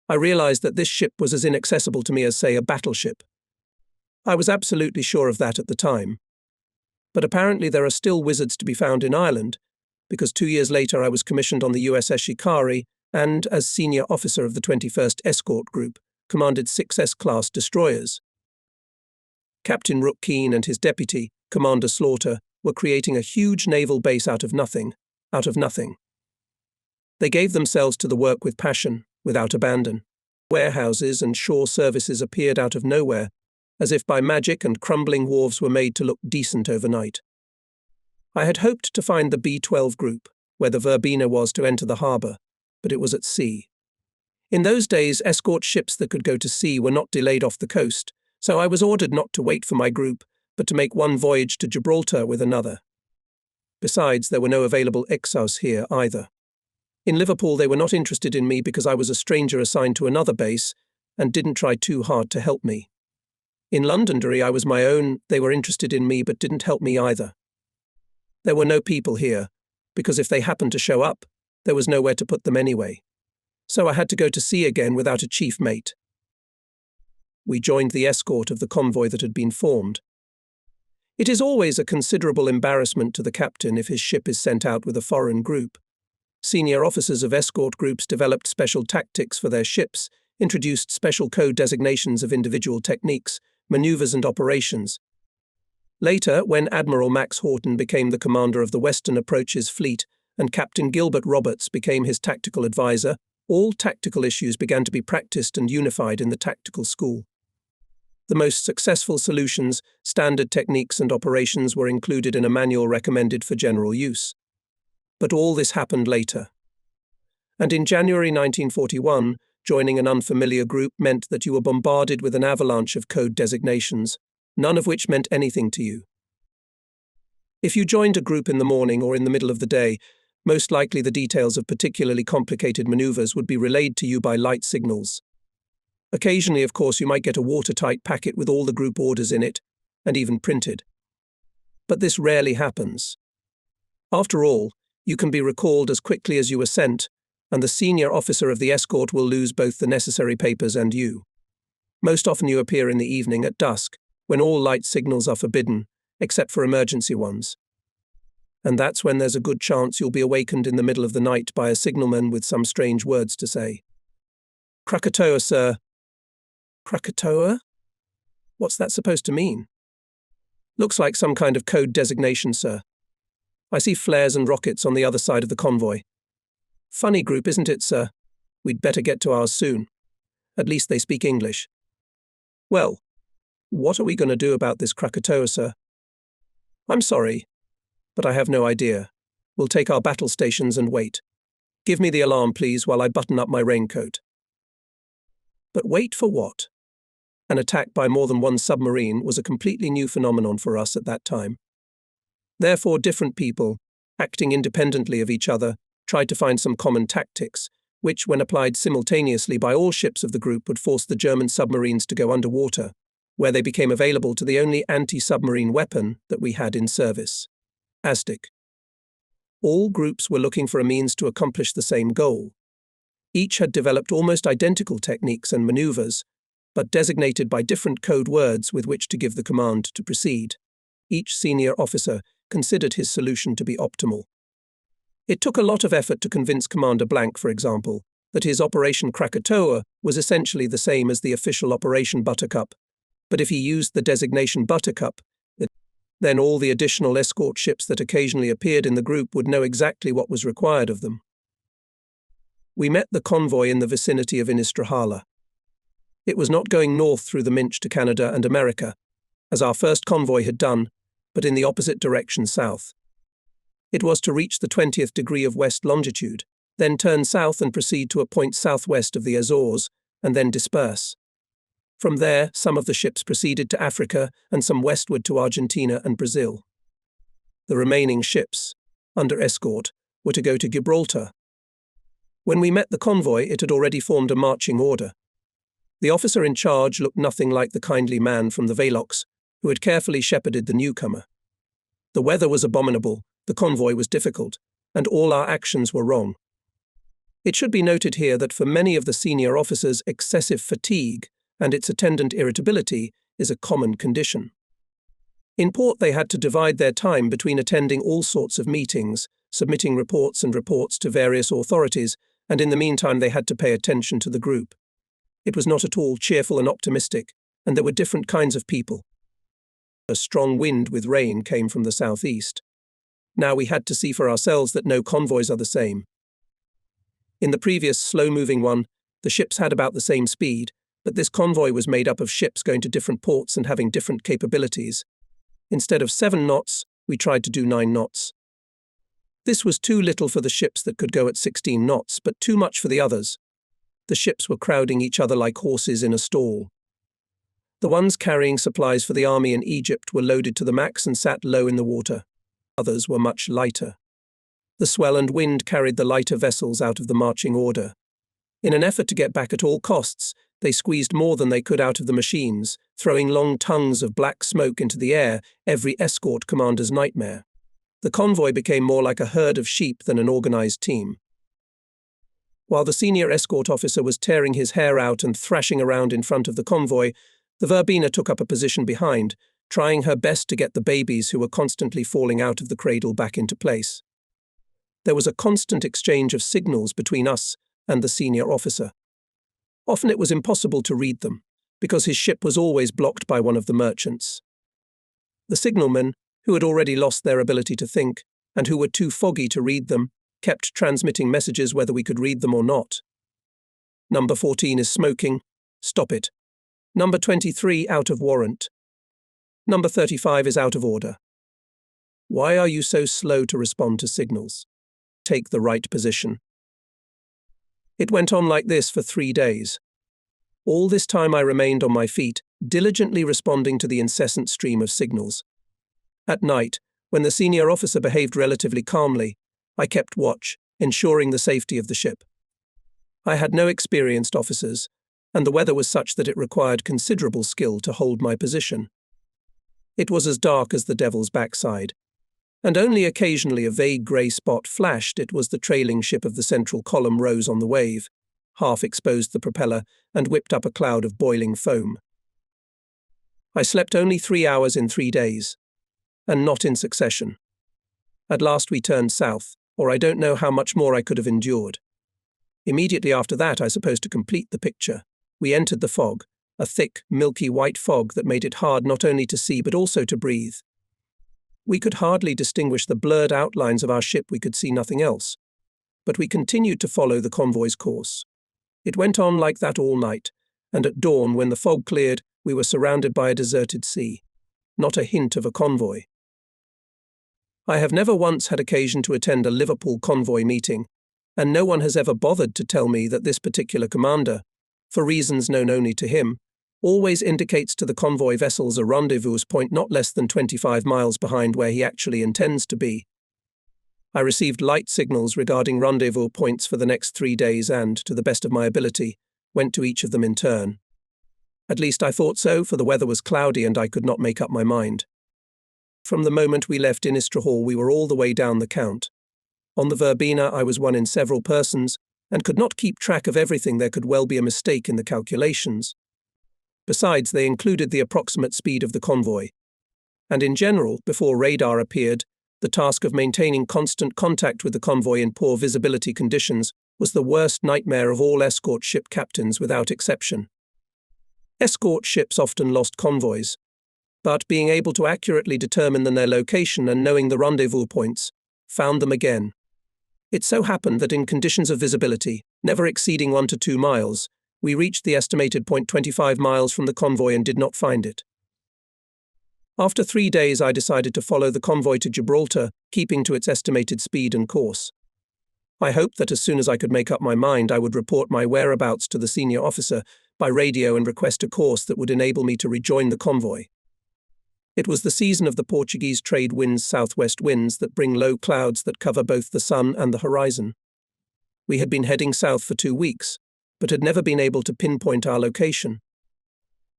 I realized that this ship was as inaccessible to me as, say, a battleship. I was absolutely sure of that at the time. But apparently there are still wizards to be found in Ireland, because 2 years later I was commissioned on the USS Shikari and, as senior officer of the 21st Escort Group, commanded 6 S-class destroyers. Captain Rook Keane and his deputy, Commander Slaughter, were creating a huge naval base out of nothing. They gave themselves to the work with passion, without abandon. Warehouses and shore services appeared out of nowhere, as if by magic, and crumbling wharves were made to look decent overnight. I had hoped to find the B-12 group, where the Verbena was to enter the harbour, but it was at sea. In those days, escort ships that could go to sea were not delayed off the coast, so I was ordered not to wait for my group, but to make one voyage to Gibraltar with another. Besides, there were no available exos here either. In Liverpool, they were not interested in me because I was a stranger assigned to another base and didn't try too hard to help me. In Londonderry, I was my own. They were interested in me but didn't help me either. There were no people here, because if they happened to show up, there was nowhere to put them anyway. So I had to go to sea again without a chief mate. We joined the escort of the convoy that had been formed. It is always a considerable embarrassment to the captain if his ship is sent out with a foreign group. Senior officers of escort groups developed special tactics for their ships, introduced special code designations of individual techniques, maneuvers and operations. Later, when Admiral Max Horton became the commander of the Western Approaches Fleet and Captain Gilbert Roberts became his tactical advisor, all tactical issues began to be practiced and unified in the tactical school. The most successful solutions, standard techniques and operations were included in a manual recommended for general use. But all this happened later. And in January 1941, joining an unfamiliar group meant that you were bombarded with an avalanche of code designations, none of which meant anything to you. If you joined a group in the morning or in the middle of the day, most likely the details of particularly complicated maneuvers would be relayed to you by light signals. Occasionally, of course, you might get a watertight packet with all the group orders in it, and even printed. But this rarely happens. After all, you can be recalled as quickly as you were sent, and the senior officer of the escort will lose both the necessary papers and you. Most often you appear in the evening at dusk, when all light signals are forbidden, except for emergency ones. And that's when there's a good chance you'll be awakened in the middle of the night by a signalman with some strange words to say. "Krakatoa, sir." Krakatoa? What's that supposed to mean? Looks like some kind of code designation, sir. I see flares and rockets on the other side of the convoy. Funny group, isn't it, sir? We'd better get to ours soon. At least they speak English. Well, what are we going to do about this Krakatoa, sir? I'm sorry, but I have no idea. We'll take our battle stations and wait. Give me the alarm, please, while I button up my raincoat. But wait for what? An attack by more than one submarine was a completely new phenomenon for us at that time. Therefore, different people, acting independently of each other, tried to find some common tactics, which, when applied simultaneously by all ships of the group, would force the German submarines to go underwater, where they became available to the only anti-submarine weapon that we had in service, ASDIC. All groups were looking for a means to accomplish the same goal. Each had developed almost identical techniques and maneuvers, but designated by different code words with which to give the command to proceed. Each senior officer considered his solution to be optimal. It took a lot of effort to convince Commander Blank, for example, that his Operation Krakatoa was essentially the same as the official Operation Buttercup, but if he used the designation Buttercup, then all the additional escort ships that occasionally appeared in the group would know exactly what was required of them. We met the convoy in the vicinity of Inistrahala. It was not going north through the Minch to Canada and America, as our first convoy had done, but in the opposite direction south. It was to reach the 20th degree of west longitude, then turn south and proceed to a point southwest of the Azores, and then disperse. From there, some of the ships proceeded to Africa and some westward to Argentina and Brazil. The remaining ships, under escort, were to go to Gibraltar. When we met the convoy, it had already formed a marching order. The officer in charge looked nothing like the kindly man from the Velox, who had carefully shepherded the newcomer. The weather was abominable, the convoy was difficult, and all our actions were wrong. It should be noted here that for many of the senior officers, excessive fatigue and its attendant irritability is a common condition. In port, they had to divide their time between attending all sorts of meetings, submitting reports to various authorities, and in the meantime they had to pay attention to the group. It was not at all cheerful and optimistic, and there were different kinds of people. A strong wind with rain came from the southeast. Now we had to see for ourselves that no convoys are the same. In the previous slow-moving one, the ships had about the same speed, but this convoy was made up of ships going to different ports and having different capabilities. Instead of 7 knots, we tried to do 9 knots. This was too little for the ships that could go at 16 knots, but too much for the others. The ships were crowding each other like horses in a stall. The ones carrying supplies for the army in Egypt were loaded to the max and sat low in the water. Others were much lighter. The swell and wind carried the lighter vessels out of the marching order. In an effort to get back at all costs, they squeezed more than they could out of the machines, throwing long tongues of black smoke into the air, every escort commander's nightmare. The convoy became more like a herd of sheep than an organized team. While the senior escort officer was tearing his hair out and thrashing around in front of the convoy, the Verbena took up a position behind, trying her best to get the babies who were constantly falling out of the cradle back into place. There was a constant exchange of signals between us and the senior officer. Often it was impossible to read them, because his ship was always blocked by one of the merchants. The signalmen, who had already lost their ability to think, and who were too foggy to read them, kept transmitting messages whether we could read them or not. Number 14 is smoking. Stop it. Number 23 out of warrant. Number 35 is out of order. Why are you so slow to respond to signals? Take the right position. It went on like this for 3 days. All this time I remained on my feet, diligently responding to the incessant stream of signals. At night, when the senior officer behaved relatively calmly, I kept watch, ensuring the safety of the ship. I had no experienced officers, and the weather was such that it required considerable skill to hold my position. It was as dark as the devil's backside, and only occasionally a vague grey spot flashed. It was the trailing ship of the central column rose on the wave, half exposed the propeller, and whipped up a cloud of boiling foam. I slept only 3 hours in 3 days, and not in succession. At last we turned south, or I don't know how much more I could have endured. Immediately after that, I suppose to complete the picture, we entered the fog, a thick, milky white fog that made it hard not only to see but also to breathe. We could hardly distinguish the blurred outlines of our ship, we could see nothing else. But we continued to follow the convoy's course. It went on like that all night, and at dawn, when the fog cleared, we were surrounded by a deserted sea. Not a hint of a convoy. I have never once had occasion to attend a Liverpool convoy meeting, and no one has ever bothered to tell me that this particular commander, for reasons known only to him, always indicates to the convoy vessels a rendezvous point not less than 25 miles behind where he actually intends to be. I received light signals regarding rendezvous points for the next 3 days and, to the best of my ability, went to each of them in turn. At least I thought so, for the weather was cloudy and I could not make up my mind. From the moment we left Inistra Hall, we were all the way down the count. On the Verbena, I was one in several persons, and could not keep track of everything. There could well be a mistake in the calculations. Besides, they included the approximate speed of the convoy. And in general, before radar appeared, the task of maintaining constant contact with the convoy in poor visibility conditions was the worst nightmare of all escort ship captains without exception. Escort ships often lost convoys, but being able to accurately determine their location and knowing the rendezvous points, found them again. It so happened that in conditions of visibility, never exceeding 1 to 2 miles, we reached the estimated point 25 miles from the convoy and did not find it. After 3 days, I decided to follow the convoy to Gibraltar, keeping to its estimated speed and course. I hoped that as soon as I could make up my mind, I would report my whereabouts to the senior officer by radio and request a course that would enable me to rejoin the convoy. It was the season of the Portuguese trade winds, southwest winds that bring low clouds that cover both the sun and the horizon. We had been heading south for 2 weeks, but had never been able to pinpoint our location.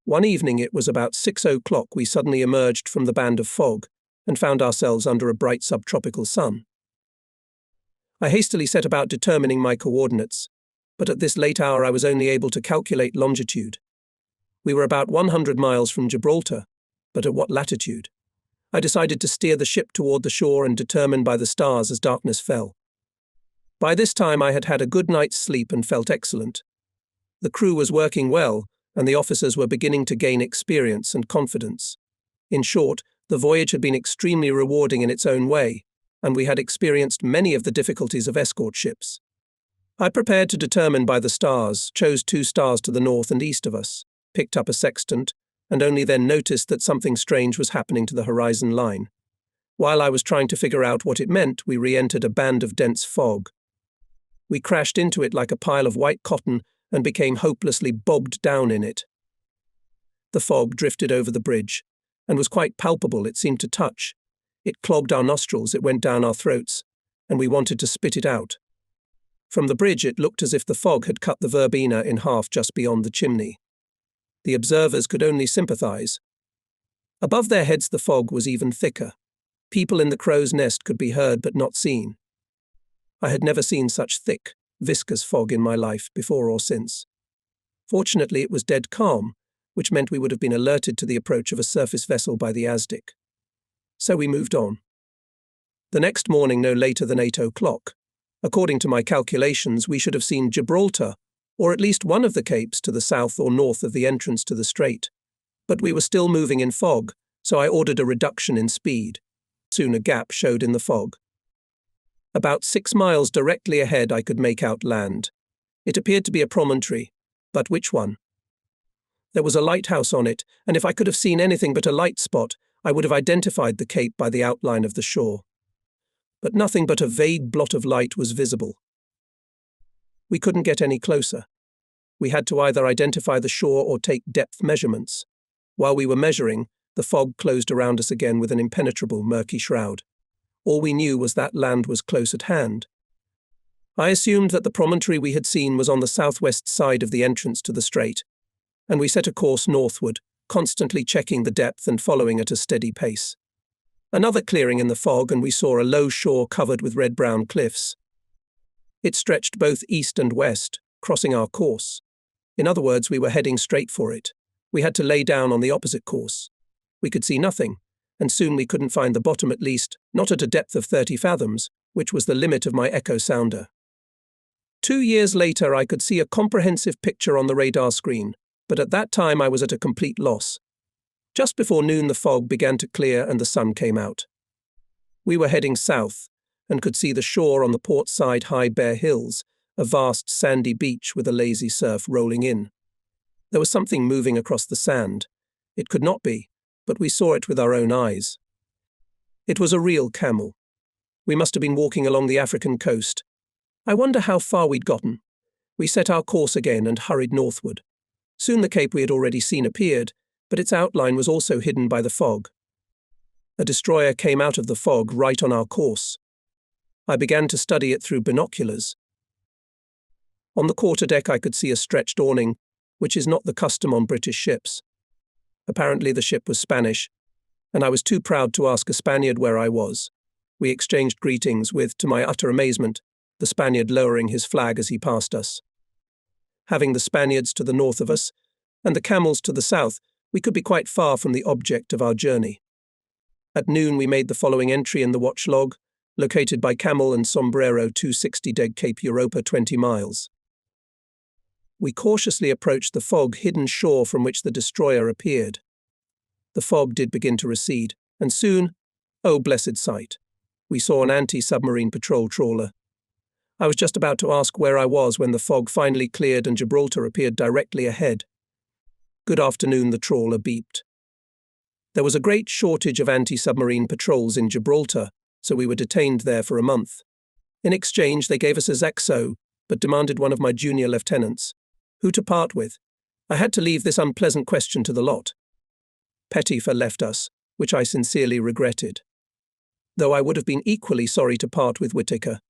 One evening, it was about 6 o'clock, we suddenly emerged from the band of fog and found ourselves under a bright subtropical sun. I hastily set about determining my coordinates, but at this late hour I was only able to calculate longitude. We were about 100 miles from Gibraltar, but at what latitude? I decided to steer the ship toward the shore and determine by the stars as darkness fell. By this time I had had a good night's sleep and felt excellent. The crew was working well, and the officers were beginning to gain experience and confidence. In short, the voyage had been extremely rewarding in its own way, and we had experienced many of the difficulties of escort ships. I prepared to determine by the stars, chose 2 stars to the north and east of us, picked up a sextant, and only then noticed that something strange was happening to the horizon line. While I was trying to figure out what it meant, we re-entered a band of dense fog. We crashed into it like a pile of white cotton and became hopelessly bogged down in it. The fog drifted over the bridge, and was quite palpable. It seemed to touch. It clogged our nostrils, it went down our throats, and we wanted to spit it out. From the bridge it looked as if the fog had cut the verbena in half just beyond the chimney. The observers could only sympathize. Above their heads the fog was even thicker. People in the crow's nest could be heard but not seen. I had never seen such thick, viscous fog in my life, before or since. Fortunately it was dead calm, which meant we would have been alerted to the approach of a surface vessel by the Aztec. So we moved on. The next morning, no later than 8 o'clock, according to my calculations, we should have seen Gibraltar, or at least one of the capes to the south or north of the entrance to the strait. But we were still moving in fog, so I ordered a reduction in speed. Soon a gap showed in the fog. About 6 miles directly ahead I could make out land. It appeared to be a promontory, but which one? There was a lighthouse on it, and if I could have seen anything but a light spot, I would have identified the cape by the outline of the shore. But nothing but a vague blot of light was visible. We couldn't get any closer. We had to either identify the shore or take depth measurements. While we were measuring, the fog closed around us again with an impenetrable murky shroud. All we knew was that land was close at hand. I assumed that the promontory we had seen was on the southwest side of the entrance to the strait, and we set a course northward, constantly checking the depth and following at a steady pace. Another clearing in the fog, and we saw a low shore covered with red-brown cliffs. It stretched both east and west, crossing our course. In other words, we were heading straight for it. We had to lay down on the opposite course. We could see nothing, and soon we couldn't find the bottom, at least not at a depth of 30 fathoms, which was the limit of my echo sounder. 2 years later I could see a comprehensive picture on the radar screen, but at that time I was at a complete loss. Just before noon the fog began to clear and the sun came out. We were heading south, and could see the shore on the port side high bare hills, a vast sandy beach with a lazy surf rolling in. There was something moving across the sand. It could not be, but we saw it with our own eyes. It was a real camel. We must have been walking along the African coast. I wonder how far we'd gotten. We set our course again and hurried northward. Soon the cape we had already seen appeared, but its outline was also hidden by the fog. A destroyer came out of the fog right on our course. I began to study it through binoculars. On the quarterdeck I could see a stretched awning, which is not the custom on British ships. Apparently the ship was Spanish, and I was too proud to ask a Spaniard where I was. We exchanged greetings with, to my utter amazement, the Spaniard lowering his flag as he passed us. Having the Spaniards to the north of us, and the camels to the south, we could be quite far from the object of our journey. At noon we made the following entry in the watch log, located by Camel and Sombrero 260 Deg Cape Europa 20 miles. We cautiously approached the fog-hidden shore from which the destroyer appeared. The fog did begin to recede, and soon, oh blessed sight, we saw an anti-submarine patrol trawler. I was just about to ask where I was when the fog finally cleared and Gibraltar appeared directly ahead. Good afternoon, the trawler beeped. There was a great shortage of anti-submarine patrols in Gibraltar, so we were detained there for a month. In exchange, they gave us a Zaxo, but demanded one of my junior lieutenants. Who to part with? I had to leave this unpleasant question to the lot. Pettifer left us, which I sincerely regretted, though I would have been equally sorry to part with Whittaker.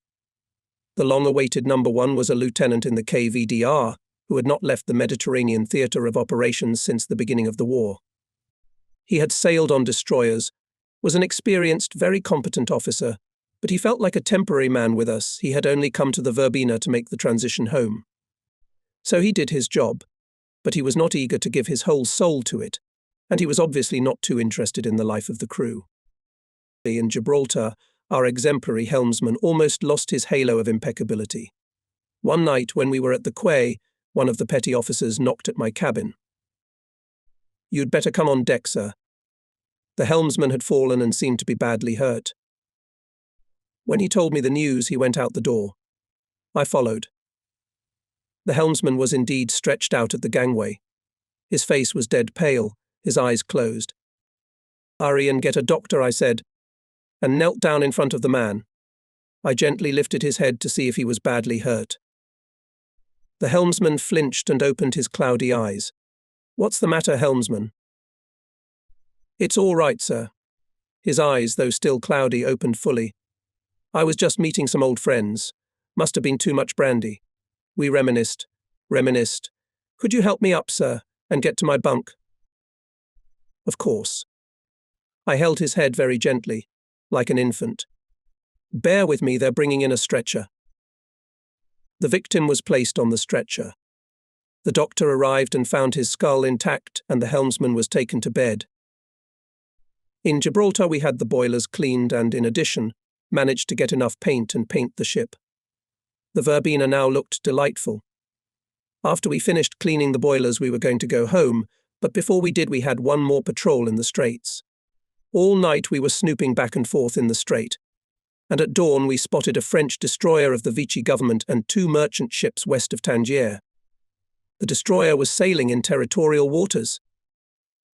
The long-awaited number one was a lieutenant in the KVDR, who had not left the Mediterranean theatre of operations since the beginning of the war. He had sailed on destroyers, was an experienced, very competent officer, But he felt like a temporary man with us. He had only come to the Verbena to make the transition home. So he did his job, but he was not eager to give his whole soul to it, and he was obviously not too interested in the life of the crew. In Gibraltar, our exemplary helmsman almost lost his halo of impeccability. One night, when we were at the quay, one of the petty officers knocked at my cabin. "You'd better come on deck, sir." The helmsman had fallen and seemed to be badly hurt. When he told me the news, he went out the door. I followed. The helmsman was indeed stretched out at the gangway. His face was dead pale, his eyes closed. "Hurry and get a doctor," I said, and knelt down in front of the man. I gently lifted his head to see if he was badly hurt. The helmsman flinched and opened his cloudy eyes. "What's the matter, helmsman?" "It's all right, sir." His eyes, though still cloudy, opened fully. "I was just meeting some old friends. Must have been too much brandy. We reminisced. Could you help me up, sir, and get to my bunk?" Of course. I held his head very gently, like an infant. "Bear with me, they're bringing in a stretcher." The victim was placed on the stretcher. The doctor arrived and found his skull intact, and the helmsman was taken to bed. In Gibraltar we had the boilers cleaned and, in addition, managed to get enough paint and paint the ship. The Verbena now looked delightful. After we finished cleaning the boilers, we were going to go home, but before we did, we had one more patrol in the Straits. All night we were snooping back and forth in the Strait, and at dawn we spotted a French destroyer of the Vichy government and 2 merchant ships west of Tangier. The destroyer was sailing in territorial waters.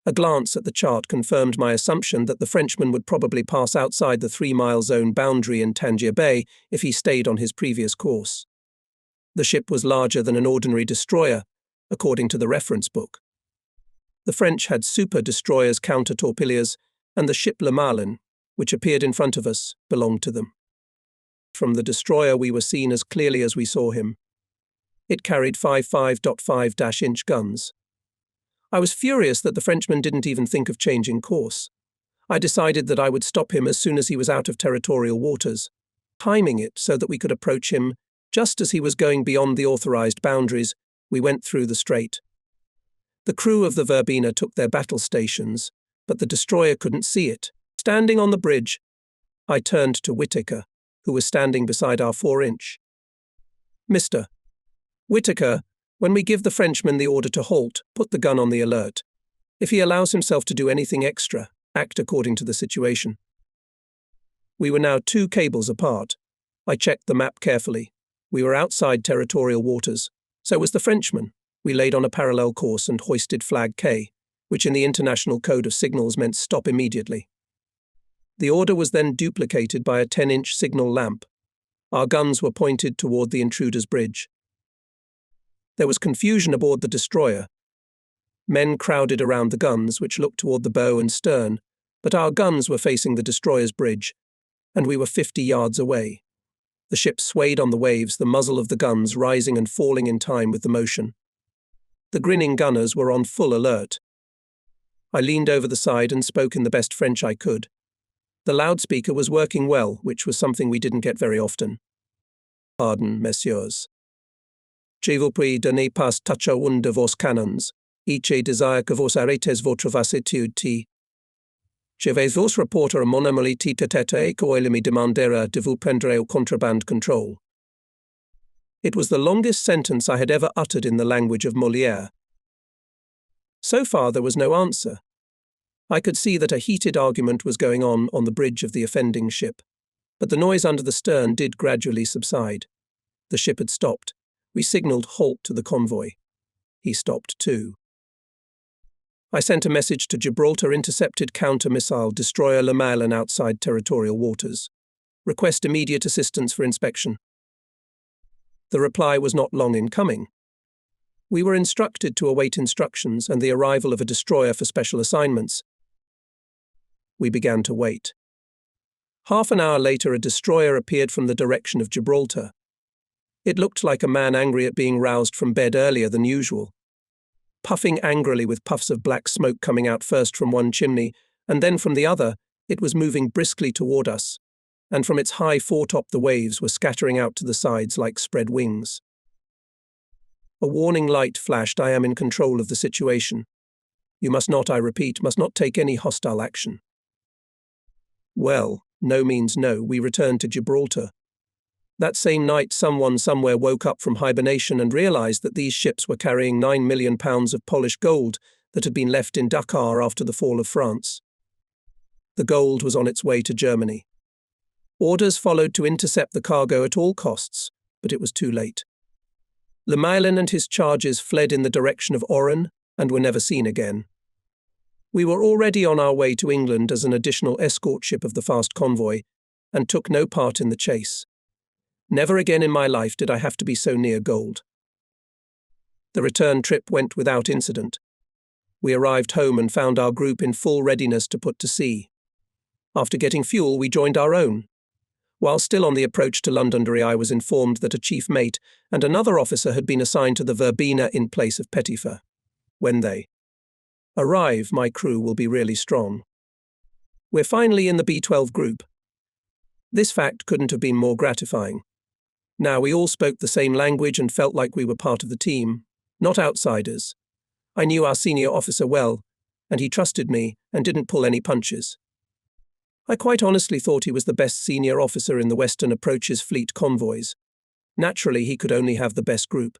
A glance at the chart confirmed my assumption that the Frenchman would probably pass outside the 3-mile zone boundary in Tangier Bay if he stayed on his previous course. The ship was larger than an ordinary destroyer, according to the reference book. The French had super destroyers counter-torpilleers, and the ship Le Malin, which appeared in front of us, belonged to them. From the destroyer we were seen as clearly as we saw him. It carried 55.5-inch guns. I was furious that the Frenchman didn't even think of changing course. I decided that I would stop him as soon as he was out of territorial waters, timing it so that we could approach him just as he was going beyond the authorized boundaries. We went through the strait. The crew of the Verbena took their battle stations, but the destroyer couldn't see it. Standing on the bridge, I turned to Whittaker, who was standing beside our 4-inch. "Mr. Whittaker, when we give the Frenchman the order to halt, put the gun on the alert. If he allows himself to do anything extra, act according to the situation." We were now 2 cables apart. I checked the map carefully. We were outside territorial waters. So was the Frenchman. We laid on a parallel course and hoisted flag K, which in the International Code of Signals meant stop immediately. The order was then duplicated by a 10-inch signal lamp. Our guns were pointed toward the intruder's bridge. There was confusion aboard the destroyer. Men crowded around the guns, which looked toward the bow and stern, but our guns were facing the destroyer's bridge, and we were 50 yards away. The ship swayed on the waves, the muzzle of the guns rising and falling in time with the motion. The grinning gunners were on full alert. I leaned over the side and spoke in the best French I could. The loudspeaker was working well, which was something we didn't get very often. "Pardon, messieurs. Je vous prie de ne pas toucher un de vos canons, et je désire que vous arrêtez votre vassitude. Je vais vous rapporter mon anomalie tête-à-tête et qu'il me demandera de vous prendre au contraband control." It was the longest sentence I had ever uttered in the language of Molière. So far there was no answer. I could see that a heated argument was going on the bridge of the offending ship, but the noise under the stern did gradually subside. The ship had stopped. We signalled halt to the convoy. He stopped too. I sent a message to Gibraltar intercepted counter-missile destroyer Le Malin outside territorial waters. Request immediate assistance for inspection. The reply was not long in coming. We were instructed to await instructions and the arrival of a destroyer for special assignments. We began to wait. Half an hour later, a destroyer appeared from the direction of Gibraltar. It looked like a man angry at being roused from bed earlier than usual. Puffing angrily with puffs of black smoke coming out first from one chimney and then from the other, it was moving briskly toward us. and from its high foretop the waves were scattering out to the sides like spread wings. A warning light flashed. I am in control of the situation. You must not, I repeat, must not take any hostile action. Well, no means no. We returned to Gibraltar. That same night, someone somewhere woke up from hibernation and realized that these ships were carrying £9 million of polished gold that had been left in Dakar after the fall of France. The gold was on its way to Germany. Orders followed to intercept the cargo at all costs, but it was too late. Lemelin and his charges fled in the direction of Oran and were never seen again. We were already on our way to England as an additional escort ship of the fast convoy and took no part in the chase. Never again in my life did I have to be so near gold. The return trip went without incident. We arrived home and found our group in full readiness to put to sea. After getting fuel, we joined our own. While still on the approach to Londonderry, I was informed that a chief mate and another officer had been assigned to the Verbena in place of Pettifer. When they arrive, my crew will be really strong. We're finally in the B-12 group. This fact couldn't have been more gratifying. Now we all spoke the same language and felt like we were part of the team, not outsiders. I knew our senior officer well, and he trusted me and didn't pull any punches. I quite honestly thought he was the best senior officer in the Western Approaches fleet convoys. Naturally, he could only have the best group.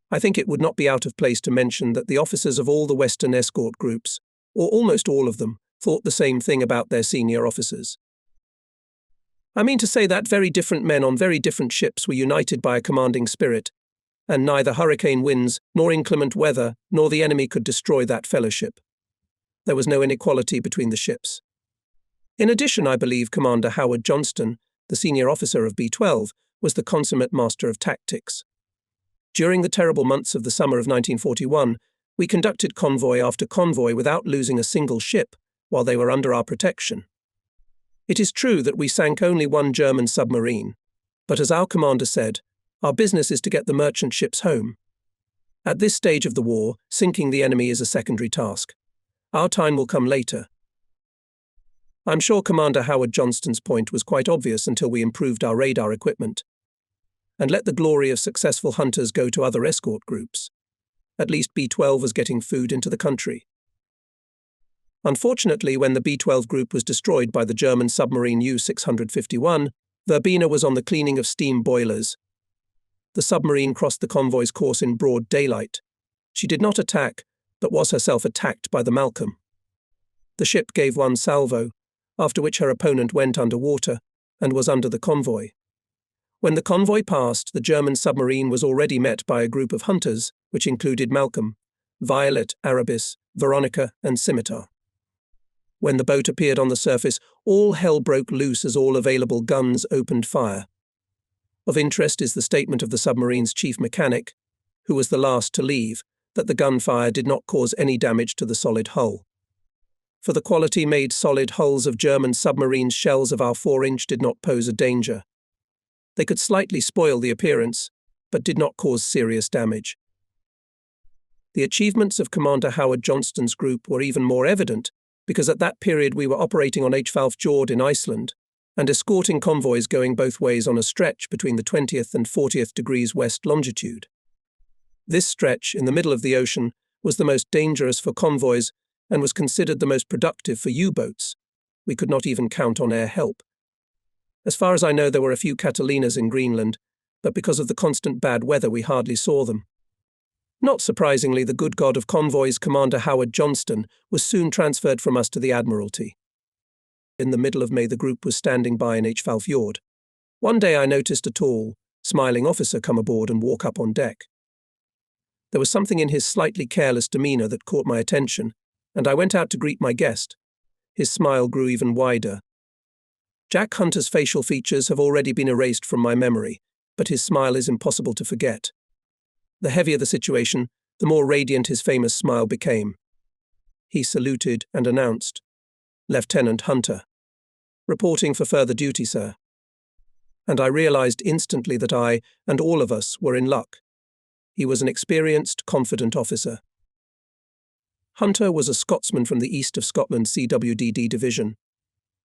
I think it would not be out of place to mention that the officers of all the Western escort groups, or almost all of them, thought the same thing about their senior officers. I mean to say that very different men on very different ships were united by a commanding spirit, and neither hurricane winds, nor inclement weather, nor the enemy could destroy that fellowship. There was no inequality between the ships. In addition, I believe Commander Howard Johnston, the senior officer of B-12, was the consummate master of tactics. During the terrible months of the summer of 1941, we conducted convoy after convoy without losing a single ship while they were under our protection. It is true that we sank only one German submarine, but as our commander said, our business is to get the merchant ships home. At this stage of the war, sinking the enemy is a secondary task. Our time will come later. I'm sure Commander Howard Johnston's point was quite obvious until we improved our radar equipment. And let the glory of successful hunters go to other escort groups. At least B-12 was getting food into the country. Unfortunately, when the B-12 group was destroyed by the German submarine U-651, Verbena was on the cleaning of steam boilers. The submarine crossed the convoy's course in broad daylight. She did not attack, but was herself attacked by the Malcolm. The ship gave one salvo, after which her opponent went underwater and was under the convoy. When the convoy passed, the German submarine was already met by a group of hunters, which included Malcolm, Violet, Arabis, Veronica, and Scimitar. When the boat appeared on the surface, all hell broke loose as all available guns opened fire. Of interest is the statement of the submarine's chief mechanic, who was the last to leave, that the gunfire did not cause any damage to the solid hull. For the quality-made solid hulls of German submarines, shells of our 4-inch did not pose a danger. They could slightly spoil the appearance, but did not cause serious damage. The achievements of Commander Howard Johnston's group were even more evident because at that period we were operating on H-Falf Fjord in Iceland and escorting convoys going both ways on a stretch between the 20th and 40th degrees west longitude. This stretch, in the middle of the ocean, was the most dangerous for convoys and was considered the most productive for U-boats. We could not even count on air help. As far as I know, there were a few Catalinas in Greenland, but because of the constant bad weather we hardly saw them. Not surprisingly, the good god of convoys, Commander Howard Johnston, was soon transferred from us to the Admiralty. In the middle of May, the group was standing by in H-Falf Fjord. One day I noticed a tall, smiling officer come aboard and walk up on deck. There was something in his slightly careless demeanour that caught my attention, and I went out to greet my guest. His smile grew even wider. Jack Hunter's facial features have already been erased from my memory, but his smile is impossible to forget. The heavier the situation, the more radiant his famous smile became. He saluted and announced, "Lieutenant Hunter. Reporting for further duty, sir." And I realized instantly that I, and all of us, were in luck. He was an experienced, confident officer. Hunter was a Scotsman from the east of Scotland CWDD division.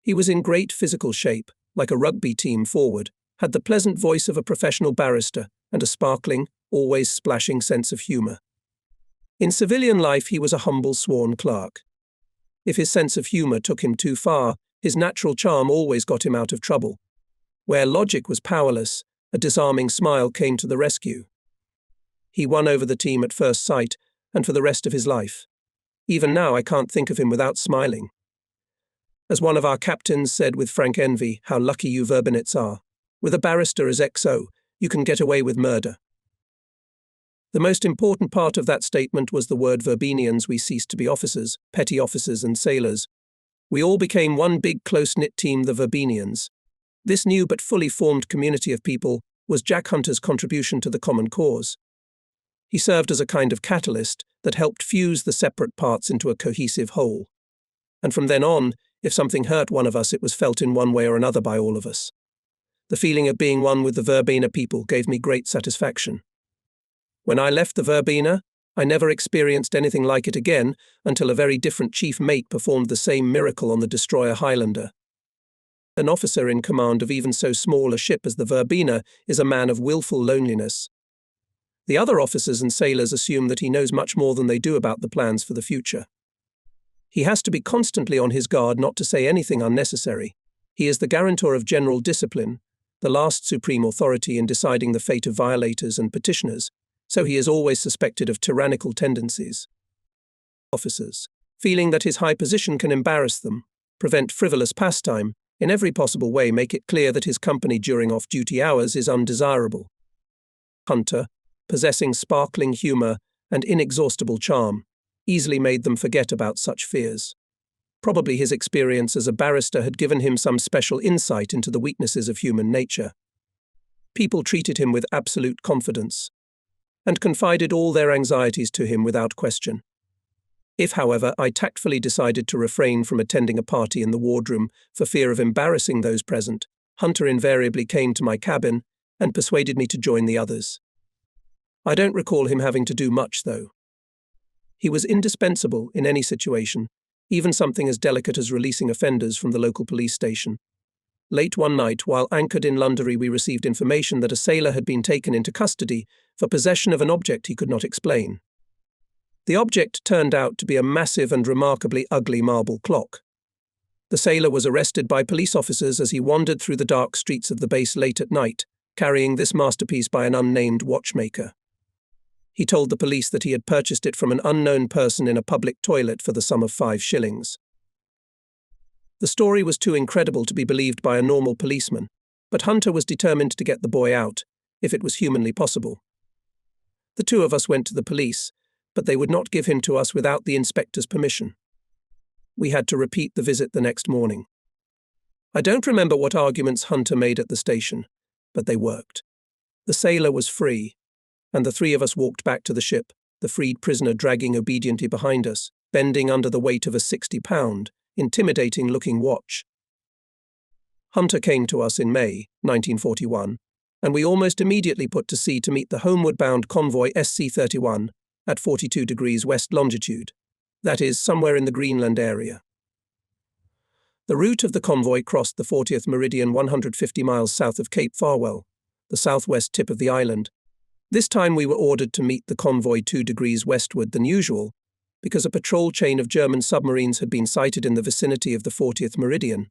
He was in great physical shape, like a rugby team forward, had the pleasant voice of a professional barrister and a sparkling, always splashing sense of humour. In civilian life he was a humble sworn clerk. If his sense of humour took him too far, his natural charm always got him out of trouble. Where logic was powerless, a disarming smile came to the rescue. He won over the team at first sight, and for the rest of his life. Even now I can't think of him without smiling. As one of our captains said with frank envy, how lucky you Verbinets are. With a barrister as XO, you can get away with murder. The most important part of that statement was the word Verbenians. We ceased to be officers, petty officers and sailors. We all became one big close-knit team, the Verbenians. This new but fully formed community of people was Jack Hunter's contribution to the common cause. He served as a kind of catalyst that helped fuse the separate parts into a cohesive whole. And from then on, if something hurt one of us, it was felt in one way or another by all of us. The feeling of being one with the Verbena people gave me great satisfaction. When I left the Verbena, I never experienced anything like it again until a very different chief mate performed the same miracle on the destroyer Highlander. An officer in command of even so small a ship as the Verbena is a man of willful loneliness. The other officers and sailors assume that he knows much more than they do about the plans for the future. He has to be constantly on his guard not to say anything unnecessary. He is the guarantor of general discipline, the last supreme authority in deciding the fate of violators and petitioners, so he is always suspected of tyrannical tendencies. Officers, feeling that his high position can embarrass them, prevent frivolous pastime, in every possible way make it clear that his company during off-duty hours is undesirable. Hunter, possessing sparkling humour and inexhaustible charm, easily made them forget about such fears. Probably his experience as a barrister had given him some special insight into the weaknesses of human nature. People treated him with absolute confidence, and confided all their anxieties to him without question. If, however, I tactfully decided to refrain from attending a party in the wardroom for fear of embarrassing those present, Hunter invariably came to my cabin and persuaded me to join the others. I don't recall him having to do much, though. He was indispensable in any situation, even something as delicate as releasing offenders from the local police station. Late one night, while anchored in Londonderry, we received information that a sailor had been taken into custody for possession of an object he could not explain. The object turned out to be a massive and remarkably ugly marble clock. The sailor was arrested by police officers as he wandered through the dark streets of the base late at night, carrying this masterpiece by an unnamed watchmaker. He told the police that he had purchased it from an unknown person in a public toilet for the sum of 5 shillings. The story was too incredible to be believed by a normal policeman, but Hunter was determined to get the boy out, if it was humanly possible. The two of us went to the police, but they would not give him to us without the inspector's permission. We had to repeat the visit the next morning. I don't remember what arguments Hunter made at the station, but they worked. The sailor was free, and the 3 of us walked back to the ship, the freed prisoner dragging obediently behind us, bending under the weight of a 60-pound, intimidating-looking watch. Hunter came to us in May 1941, and we almost immediately put to sea to meet the homeward-bound Convoy SC31 at 42 degrees west longitude, that is, somewhere in the Greenland area. The route of the convoy crossed the 40th meridian 150 miles south of Cape Farewell, the southwest tip of the island. This time we were ordered to meet the convoy 2 degrees westward than usual, because a patrol chain of German submarines had been sighted in the vicinity of the 40th meridian.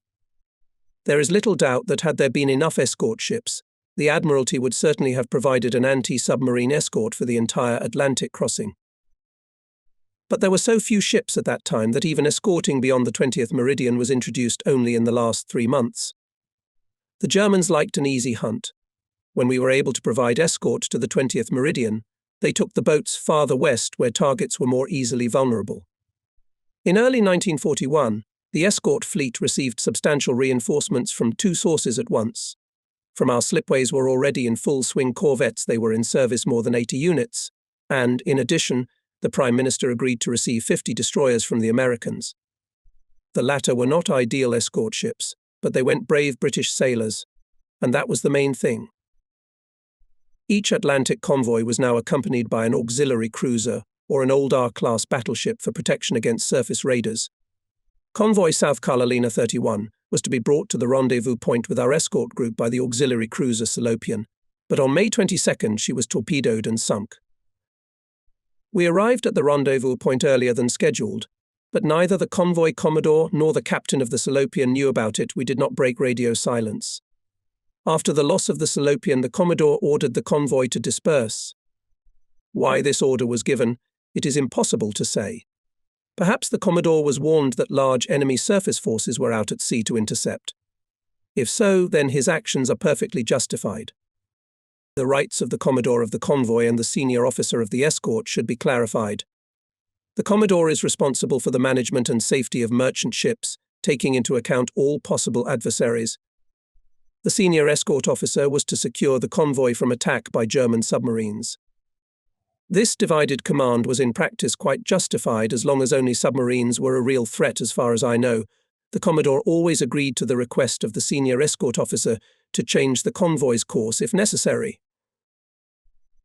There is little doubt that had there been enough escort ships, the Admiralty would certainly have provided an anti-submarine escort for the entire Atlantic crossing. But there were so few ships at that time that even escorting beyond the 20th meridian was introduced only in the last 3 months. The Germans liked an easy hunt. When we were able to provide escort to the 20th meridian, they took the boats farther west where targets were more easily vulnerable. In early 1941, the escort fleet received substantial reinforcements from 2 sources at once. From our slipways were already in full swing corvettes, they were in service more than 80 units, and, in addition, the Prime Minister agreed to receive 50 destroyers from the Americans. The latter were not ideal escort ships, but they went brave British sailors, and that was the main thing. Each Atlantic convoy was now accompanied by an auxiliary cruiser or an old R-class battleship for protection against surface raiders. Convoy SC31 was to be brought to the rendezvous point with our escort group by the auxiliary cruiser Salopian, but on May 22nd she was torpedoed and sunk. We arrived at the rendezvous point earlier than scheduled, but neither the convoy commodore nor the captain of the Salopian knew about it. We did not break radio silence. After the loss of the Salopian, the commodore ordered the convoy to disperse. Why this order was given, it is impossible to say. Perhaps the commodore was warned that large enemy surface forces were out at sea to intercept. If so, then his actions are perfectly justified. The rights of the commodore of the convoy and the senior officer of the escort should be clarified. The commodore is responsible for the management and safety of merchant ships, taking into account all possible adversaries. The senior escort officer was to secure the convoy from attack by German submarines. This divided command was in practice quite justified as long as only submarines were a real threat as far as I know. The commodore always agreed to the request of the senior escort officer to change the convoy's course if necessary.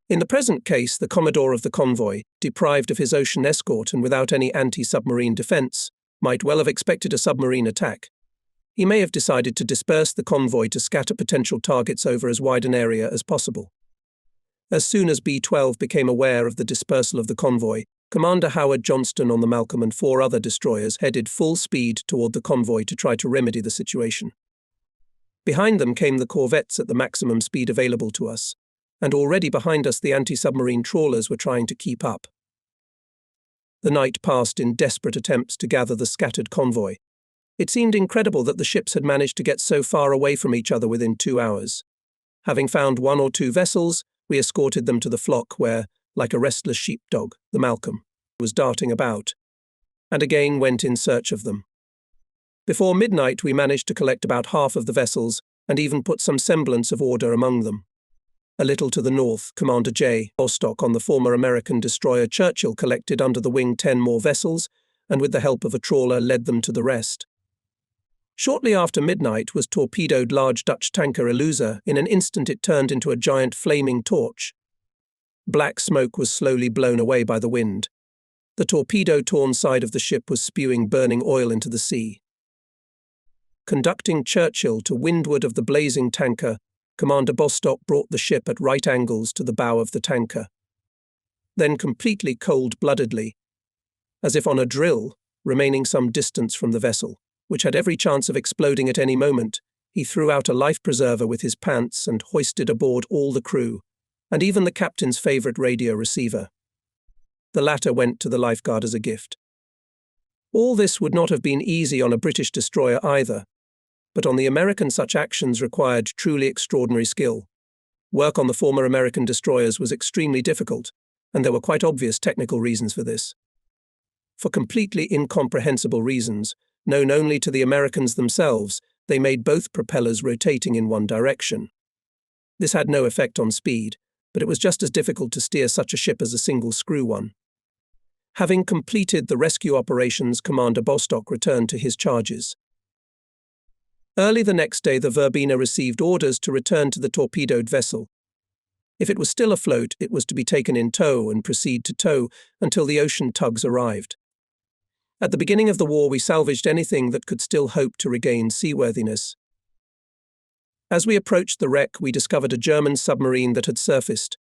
In the present case, the commodore of the convoy, deprived of his ocean escort and without any anti-submarine defense, might well have expected a submarine attack. He may have decided to disperse the convoy to scatter potential targets over as wide an area as possible. As soon as B-12 became aware of the dispersal of the convoy, Commander Howard Johnston on the Malcolm and 4 other destroyers headed full speed toward the convoy to try to remedy the situation. Behind them came the corvettes at the maximum speed available to us, and already behind us the anti-submarine trawlers were trying to keep up. The night passed in desperate attempts to gather the scattered convoy. It seemed incredible that the ships had managed to get so far away from each other within 2 hours. Having found 1 or 2 vessels, we escorted them to the flock where, like a restless sheepdog, the Malcolm was darting about, and again went in search of them. Before midnight we managed to collect about half of the vessels and even put some semblance of order among them. A little to the north, Commander J. Bostock on the former American destroyer Churchill collected under the wing 10 more vessels, and with the help of a trawler led them to the rest. Shortly after midnight was torpedoed large Dutch tanker Elusa. In an instant it turned into a giant flaming torch. Black smoke was slowly blown away by the wind. The torpedo-torn side of the ship was spewing burning oil into the sea. Conducting Churchill to windward of the blazing tanker, Commander Bostock brought the ship at right angles to the bow of the tanker. Then completely cold-bloodedly, as if on a drill, remaining some distance from the vessel, which had every chance of exploding at any moment, he threw out a life preserver with his pants and hoisted aboard all the crew, and even the captain's favourite radio receiver. The latter went to the lifeguard as a gift. All this would not have been easy on a British destroyer either, but on the American such actions required truly extraordinary skill. Work on the former American destroyers was extremely difficult, and there were quite obvious technical reasons for this. For completely incomprehensible reasons, known only to the Americans themselves, they made both propellers rotating in one direction. This had no effect on speed, but it was just as difficult to steer such a ship as a single-screw one. Having completed the rescue operations, Commander Bostock returned to his charges. Early the next day, the Verbena received orders to return to the torpedoed vessel. If it was still afloat, it was to be taken in tow and proceed to tow until the ocean tugs arrived. At the beginning of the war, we salvaged anything that could still hope to regain seaworthiness. As we approached the wreck, we discovered a German submarine that had surfaced.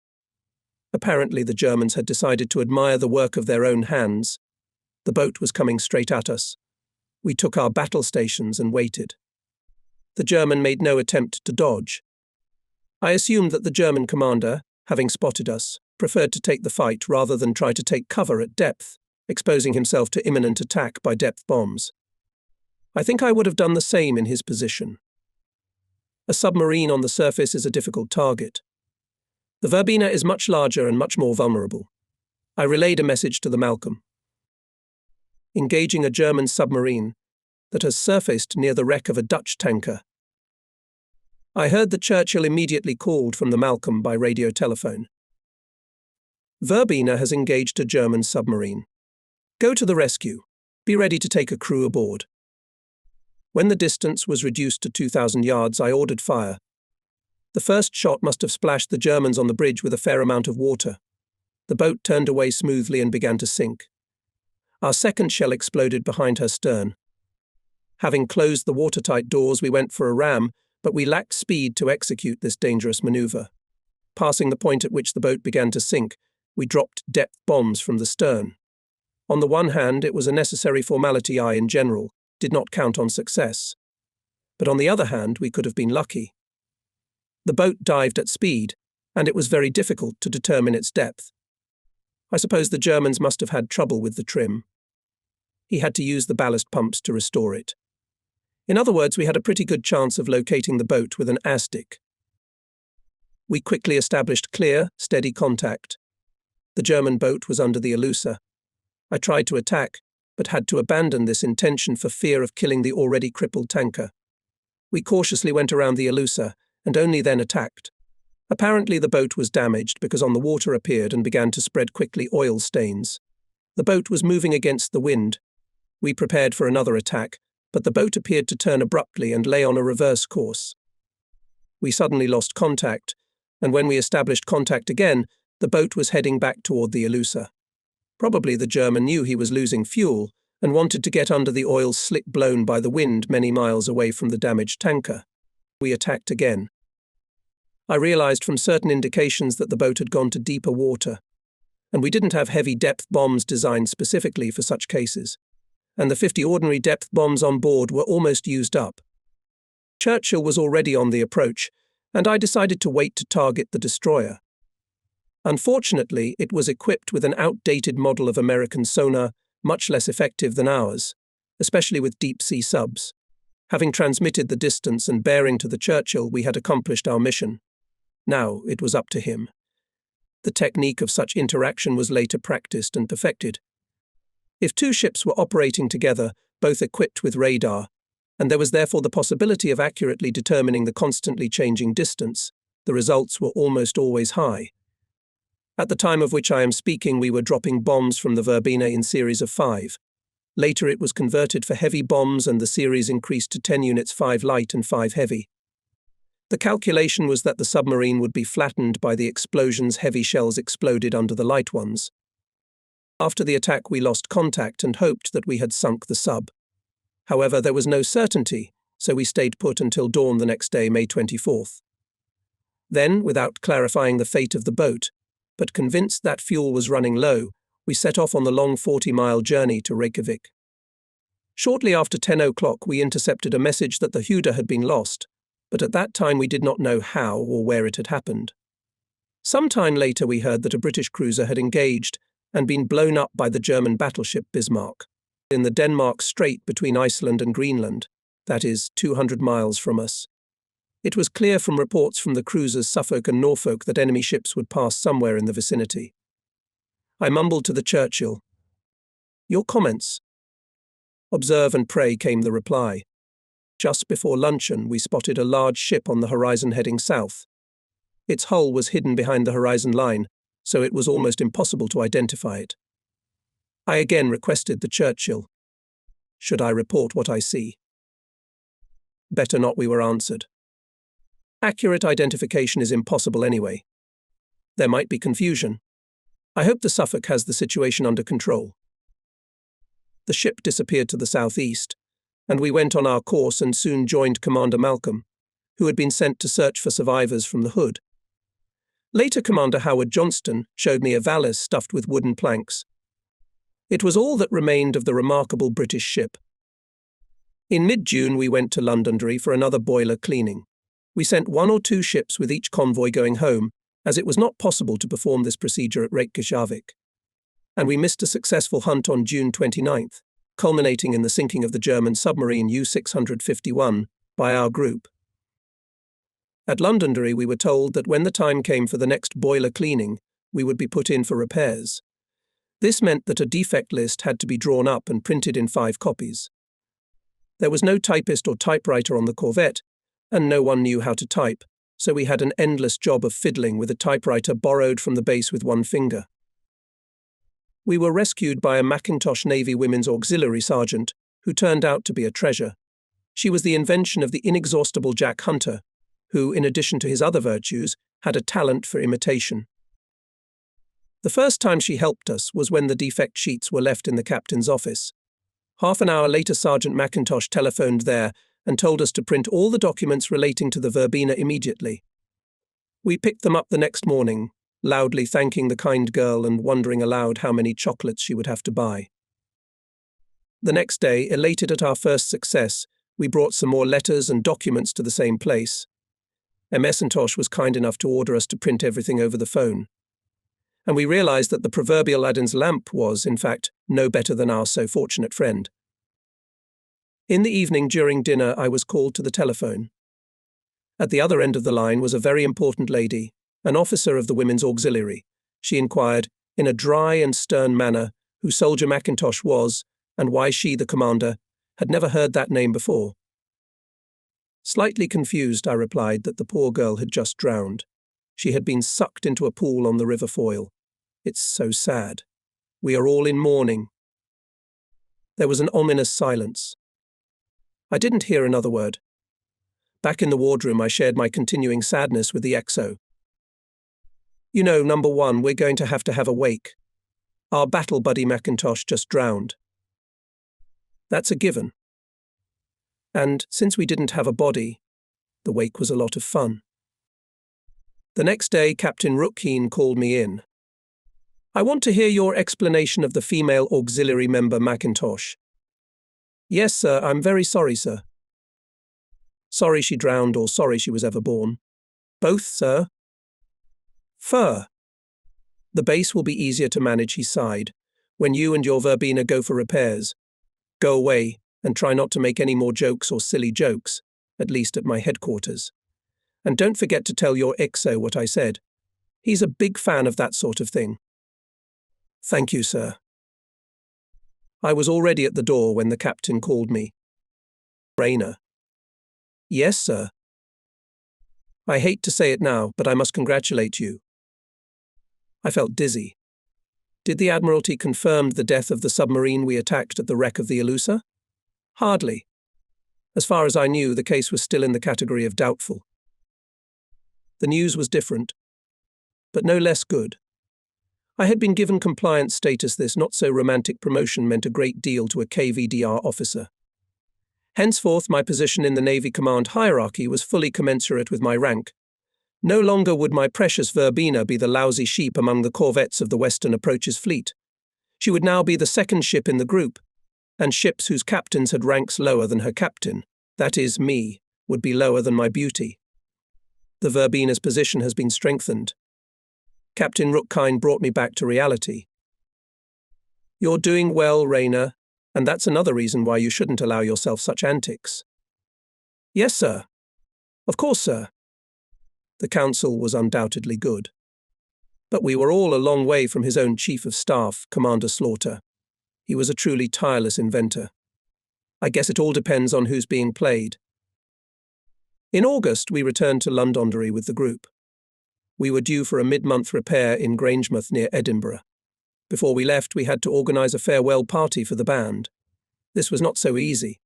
Apparently, the Germans had decided to admire the work of their own hands. The boat was coming straight at us. We took our battle stations and waited. The German made no attempt to dodge. I assumed that the German commander, having spotted us, preferred to take the fight rather than try to take cover at depth, exposing himself to imminent attack by depth bombs. I think I would have done the same in his position. A submarine on the surface is a difficult target. The Verbena is much larger and much more vulnerable. I relayed a message to the Malcolm. Engaging a German submarine that has surfaced near the wreck of a Dutch tanker. I heard that Churchill immediately called from the Malcolm by radio telephone. Verbena has engaged a German submarine. Go to the rescue. Be ready to take a crew aboard. When the distance was reduced to 2,000 yards, I ordered fire. The first shot must have splashed the Germans on the bridge with a fair amount of water. The boat turned away smoothly and began to sink. Our second shell exploded behind her stern. Having closed the watertight doors, we went for a ram, but we lacked speed to execute this dangerous maneuver. Passing the point at which the boat began to sink, we dropped depth bombs from the stern. On the one hand, it was a necessary formality I, in general, did not count on success. But on the other hand, we could have been lucky. The boat dived at speed, and it was very difficult to determine its depth. I suppose the Germans must have had trouble with the trim. He had to use the ballast pumps to restore it. In other words, we had a pretty good chance of locating the boat with an ASDIC. We quickly established clear, steady contact. The German boat was under the Alusa. I tried to attack, but had to abandon this intention for fear of killing the already crippled tanker. We cautiously went around the Alusa and only then attacked. Apparently the boat was damaged because on the water appeared and began to spread quickly oil stains. The boat was moving against the wind. We prepared for another attack, but the boat appeared to turn abruptly and lay on a reverse course. We suddenly lost contact, and when we established contact again, the boat was heading back toward the Alusa. Probably the German knew he was losing fuel and wanted to get under the oil slick blown by the wind many miles away from the damaged tanker. We attacked again. I realized from certain indications that the boat had gone to deeper water, and we didn't have heavy depth bombs designed specifically for such cases, and the 50 ordinary depth bombs on board were almost used up. Churchill was already on the approach, and I decided to wait to target the destroyer. Unfortunately, it was equipped with an outdated model of American sonar, much less effective than ours, especially with deep-sea subs. Having transmitted the distance and bearing to the Churchill, we had accomplished our mission. Now it was up to him. The technique of such interaction was later practiced and perfected. If two ships were operating together, both equipped with radar, and there was therefore the possibility of accurately determining the constantly changing distance, the results were almost always high. At the time of which I am speaking, we were dropping bombs from the Verbena in series of 5. Later it was converted for heavy bombs and the series increased to 10 units, 5 light and 5 heavy. The calculation was that the submarine would be flattened by the explosions. Heavy shells exploded under the light ones. After the attack we lost contact and hoped that we had sunk the sub. However, there was no certainty, so we stayed put until dawn the next day, May 24th. Then, without clarifying the fate of the boat, but convinced that fuel was running low, we set off on the long 40-mile journey to Reykjavik. Shortly after 10 o'clock we intercepted a message that the Huda had been lost, but at that time we did not know how or where it had happened. Some time later we heard that a British cruiser had engaged and been blown up by the German battleship Bismarck in the Denmark Strait between Iceland and Greenland, that is, 200 miles from us. It was clear from reports from the cruisers Suffolk and Norfolk that enemy ships would pass somewhere in the vicinity. I mumbled to the Churchill, "Your comments?" "Observe and pray," came the reply. Just before luncheon, we spotted a large ship on the horizon heading south. Its hull was hidden behind the horizon line, so it was almost impossible to identify it. I again requested the Churchill, "Should I report what I see?" "Better not," we were answered. "Accurate identification is impossible anyway. There might be confusion. I hope the Suffolk has the situation under control." The ship disappeared to the southeast, and we went on our course and soon joined Commander Malcolm, who had been sent to search for survivors from the Hood. Later Commander Howard Johnston showed me a valise stuffed with wooden planks. It was all that remained of the remarkable British ship. In mid-June we went to Londonderry for another boiler cleaning. We sent 1 or 2 ships with each convoy going home, as it was not possible to perform this procedure at Reykjavik. And we missed a successful hunt on June 29th, culminating in the sinking of the German submarine U-651 by our group. At Londonderry we were told that when the time came for the next boiler cleaning, we would be put in for repairs. This meant that a defect list had to be drawn up and printed in 5 copies. There was no typist or typewriter on the Corvette, and no one knew how to type, so we had an endless job of fiddling with a typewriter borrowed from the base with 1 finger. We were rescued by a Mackintosh Navy Women's Auxiliary Sergeant, who turned out to be a treasure. She was the invention of the inexhaustible Jack Hunter, who, in addition to his other virtues, had a talent for imitation. The first time she helped us was when the defect sheets were left in the captain's office. Half an hour later, Sergeant McIntosh telephoned there and told us to print all the documents relating to the Verbena immediately. We picked them up the next morning, loudly thanking the kind girl and wondering aloud how many chocolates she would have to buy. The next day, elated at our first success, we brought some more letters and documents to the same place. McIntosh was kind enough to order us to print everything over the phone. And we realized that the proverbial Aladdin's lamp was, in fact, no better than our so fortunate friend. In the evening during dinner, I was called to the telephone. At the other end of the line was a very important lady, an officer of the Women's Auxiliary. She inquired, in a dry and stern manner, who Soldier McIntosh was, and why she, the commander, had never heard that name before. Slightly confused, I replied that the poor girl had just drowned. She had been sucked into a pool on the River Foyle. It's so sad. We are all in mourning. There was an ominous silence. I didn't hear another word. Back in the wardroom, I shared my continuing sadness with the XO. You know, number one, we're going to have a wake. Our battle buddy McIntosh just drowned. That's a given. And since we didn't have a body, the wake was a lot of fun. The next day, Captain Rookheen called me in. I want to hear your explanation of the female auxiliary member McIntosh. Yes, sir, I'm very sorry, sir. Sorry she drowned or sorry she was ever born? Both, sir. Fur. The base will be easier to manage, he sighed, when you and your Verbena go for repairs. Go away and try not to make any more jokes or silly jokes, at least at my headquarters. And don't forget to tell your XO what I said. He's a big fan of that sort of thing. Thank you, sir. I was already at the door when the captain called me. Rayner. Yes, sir. I hate to say it now, but I must congratulate you. I felt dizzy. Did the Admiralty confirm the death of the submarine we attacked at the wreck of the Alusa? Hardly. As far as I knew, the case was still in the category of doubtful. The news was different, but no less good. I had been given compliance status. This not-so-romantic promotion meant a great deal to a KVDR officer. Henceforth, my position in the Navy command hierarchy was fully commensurate with my rank. No longer would my precious Verbena be the lousy sheep among the corvettes of the Western Approaches fleet. She would now be the second ship in the group, and ships whose captains had ranks lower than her captain, that is, me, would be lower than my beauty. The Verbena's position has been strengthened. Captain Rookheen brought me back to reality. You're doing well, Rayner, and that's another reason why you shouldn't allow yourself such antics. Yes, sir. Of course, sir. The counsel was undoubtedly good. But we were all a long way from his own Chief of Staff, Commander Slaughter. He was a truly tireless inventor. I guess it all depends on who's being played. In August, we returned to Londonderry with the group. We were due for a mid-month repair in Grangemouth near Edinburgh. Before we left, we had to organise a farewell party for the band. This was not so easy.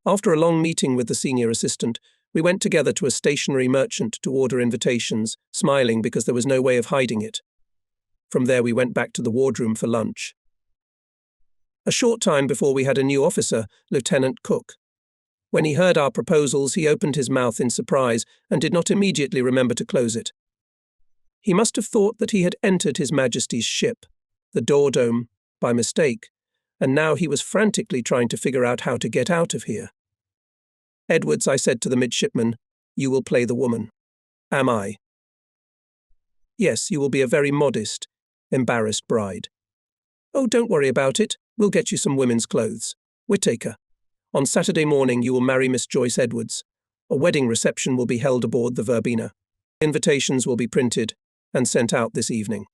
After a long meeting with the senior assistant, we went together to a stationery merchant to order invitations, smiling because there was no way of hiding it. From there we went back to the wardroom for lunch. A short time before we had a new officer, Lieutenant Cook. When he heard our proposals, he opened his mouth in surprise and did not immediately remember to close it. He must have thought that he had entered His Majesty's ship, the Dordogne, by mistake, and now he was frantically trying to figure out how to get out of here. Edwards, I said to the midshipman, you will play the woman. Am I? Yes, you will be a very modest, embarrassed bride. Oh, don't worry about it. We'll get you some women's clothes. Whittaker. On Saturday morning you will marry Miss Joyce Edwards. A wedding reception will be held aboard the Verbena. Invitations will be printed and sent out this evening.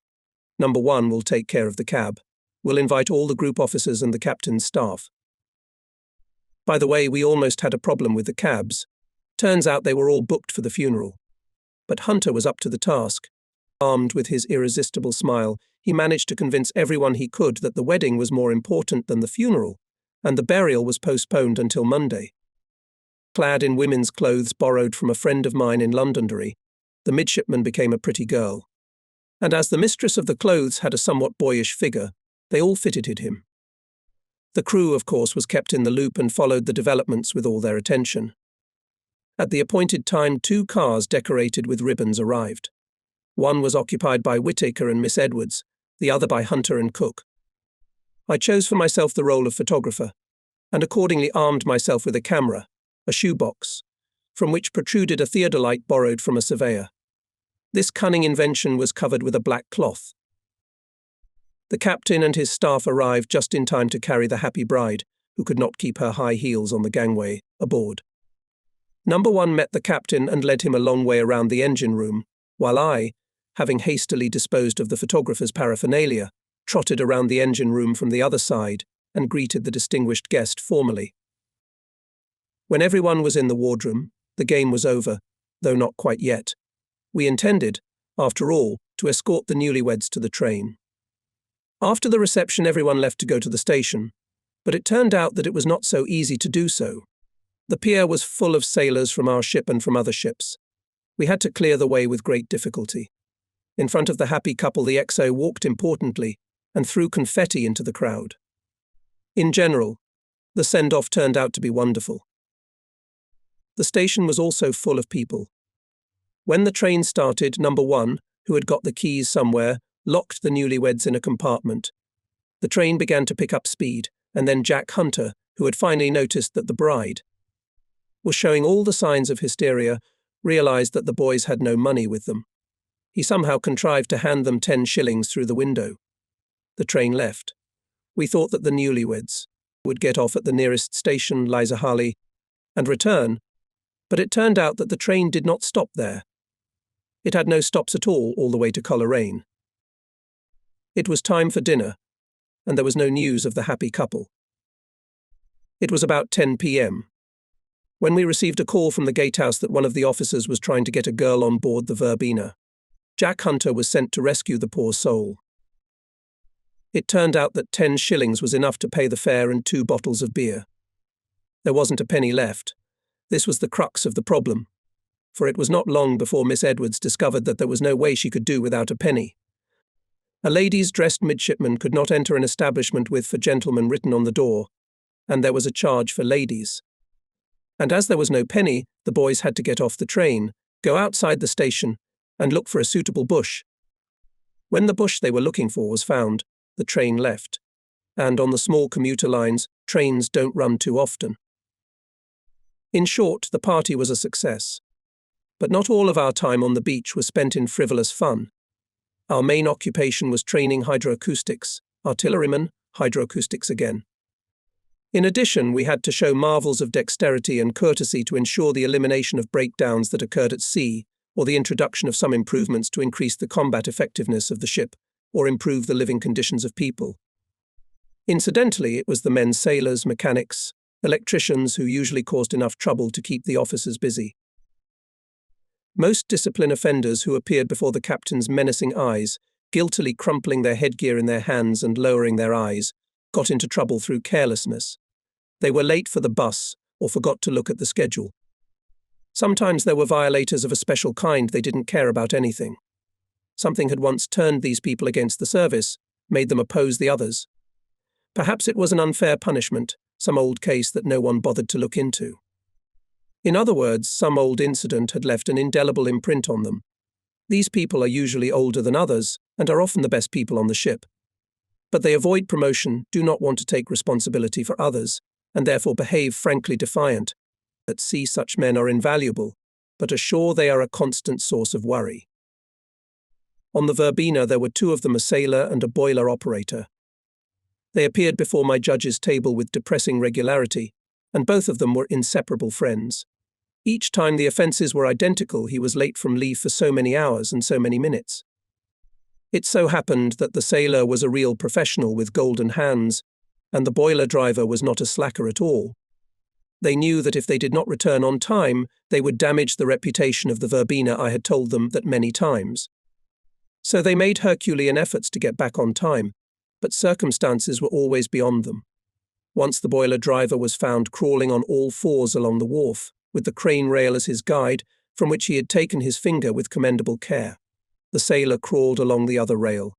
Number 1 will take care of the cab. We'll invite all the group officers and the captain's staff. By the way, we almost had a problem with the cabs. Turns out they were all booked for the funeral. But Hunter was up to the task. Armed with his irresistible smile, he managed to convince everyone he could that the wedding was more important than the funeral, and the burial was postponed until Monday. Clad in women's clothes borrowed from a friend of mine in Londonderry, the midshipman became a pretty girl. And as the mistress of the clothes had a somewhat boyish figure, they all fitted him. The crew, of course, was kept in the loop and followed the developments with all their attention. At the appointed time, 2 cars decorated with ribbons arrived. One was occupied by Whittaker and Miss Edwards, the other by Hunter and Cook. I chose for myself the role of photographer, and accordingly armed myself with a camera, a shoebox, from which protruded a theodolite borrowed from a surveyor. This cunning invention was covered with a black cloth. The captain and his staff arrived just in time to carry the happy bride, who could not keep her high heels on the gangway, aboard. Number 1 met the captain and led him a long way around the engine room, while I, having hastily disposed of the photographer's paraphernalia, trotted around the engine room from the other side and greeted the distinguished guest formally. When everyone was in the wardroom, the game was over, though not quite yet. We intended, after all, to escort the newlyweds to the train. After the reception, everyone left to go to the station, but it turned out that it was not so easy to do so. The pier was full of sailors from our ship and from other ships. We had to clear the way with great difficulty. In front of the happy couple, the XO walked importantly and threw confetti into the crowd. In general, the send-off turned out to be wonderful. The station was also full of people. When the train started, Number 1, who had got the keys somewhere, locked the newlyweds in a compartment. The train began to pick up speed, and then Jack Hunter, who had finally noticed that the bride was showing all the signs of hysteria, realized that the boys had no money with them. He somehow contrived to hand them 10 shillings through the window. The train left. We thought that the newlyweds would get off at the nearest station, Lysahali, and return, but it turned out that the train did not stop there. It had no stops at all the way to Coleraine. It was time for dinner, and there was no news of the happy couple. It was about 10 p.m. when we received a call from the gatehouse that one of the officers was trying to get a girl on board the Verbena. Jack Hunter was sent to rescue the poor soul. It turned out that 10 shillings was enough to pay the fare and 2 bottles of beer. There wasn't a penny left. This was the crux of the problem, for it was not long before Miss Edwards discovered that there was no way she could do without a penny. A ladies' dressed midshipman could not enter an establishment with "for gentlemen" written on the door, and there was a charge for ladies. And as there was no penny, the boys had to get off the train, go outside the station, and look for a suitable bush. When the bush they were looking for was found, the train left, and on the small commuter lines, trains don't run too often. In short, the party was a success. But not all of our time on the beach was spent in frivolous fun. Our main occupation was training hydroacoustics, artillerymen, hydroacoustics again. In addition, we had to show marvels of dexterity and courtesy to ensure the elimination of breakdowns that occurred at sea, or the introduction of some improvements to increase the combat effectiveness of the ship, or improve the living conditions of people. Incidentally, it was the men sailors, mechanics, electricians who usually caused enough trouble to keep the officers busy. Most discipline offenders who appeared before the captain's menacing eyes, guiltily crumpling their headgear in their hands and lowering their eyes, got into trouble through carelessness. They were late for the bus or forgot to look at the schedule. Sometimes there were violators of a special kind. They didn't care about anything. Something had once turned these people against the service, made them oppose the others. Perhaps it was an unfair punishment, some old case that no one bothered to look into. In other words, some old incident had left an indelible imprint on them. These people are usually older than others and are often the best people on the ship. But they avoid promotion, do not want to take responsibility for others, and therefore behave frankly defiant. At sea, such men are invaluable, but ashore they are a constant source of worry. On the Verbena there were 2 of them, a sailor and a boiler operator. They appeared before my judge's table with depressing regularity, and both of them were inseparable friends. Each time the offences were identical, he was late from leave for so many hours and so many minutes. It so happened that the sailor was a real professional with golden hands, and the boiler driver was not a slacker at all. They knew that if they did not return on time, they would damage the reputation of the Verbena. I had told them that many times. So they made Herculean efforts to get back on time, but circumstances were always beyond them. Once the boiler driver was found crawling on all 4s along the wharf, with the crane rail as his guide, from which he had taken his finger with commendable care. The sailor crawled along the other rail.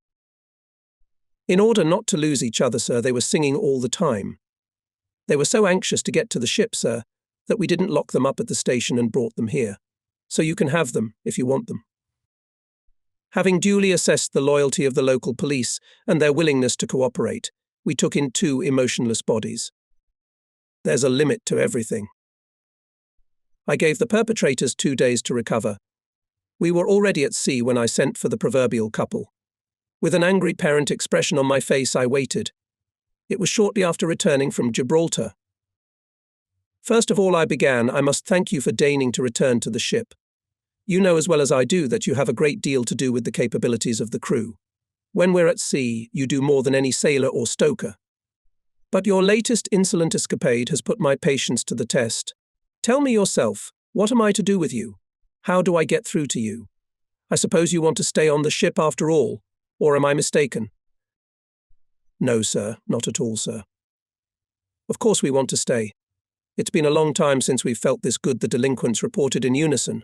In order not to lose each other, sir, they were singing all the time, They were so anxious to get to the ship, sir, that we didn't lock them up at the station and brought them here. So you can have them if you want them. Having duly assessed the loyalty of the local police and their willingness to cooperate, we took in 2 emotionless bodies. There's a limit to everything. I gave the perpetrators 2 days to recover. We were already at sea when I sent for the proverbial couple. With an angry parent expression on my face, I waited. It was shortly after returning from Gibraltar. First of all, I must thank you for deigning to return to the ship. You know as well as I do that you have a great deal to do with the capabilities of the crew. When we're at sea, you do more than any sailor or stoker. But your latest insolent escapade has put my patience to the test. Tell me yourself, what am I to do with you? How do I get through to you? I suppose you want to stay on the ship after all, or am I mistaken? No, sir, not at all, sir. Of course we want to stay. It's been a long time since we've felt this good the delinquents reported in unison.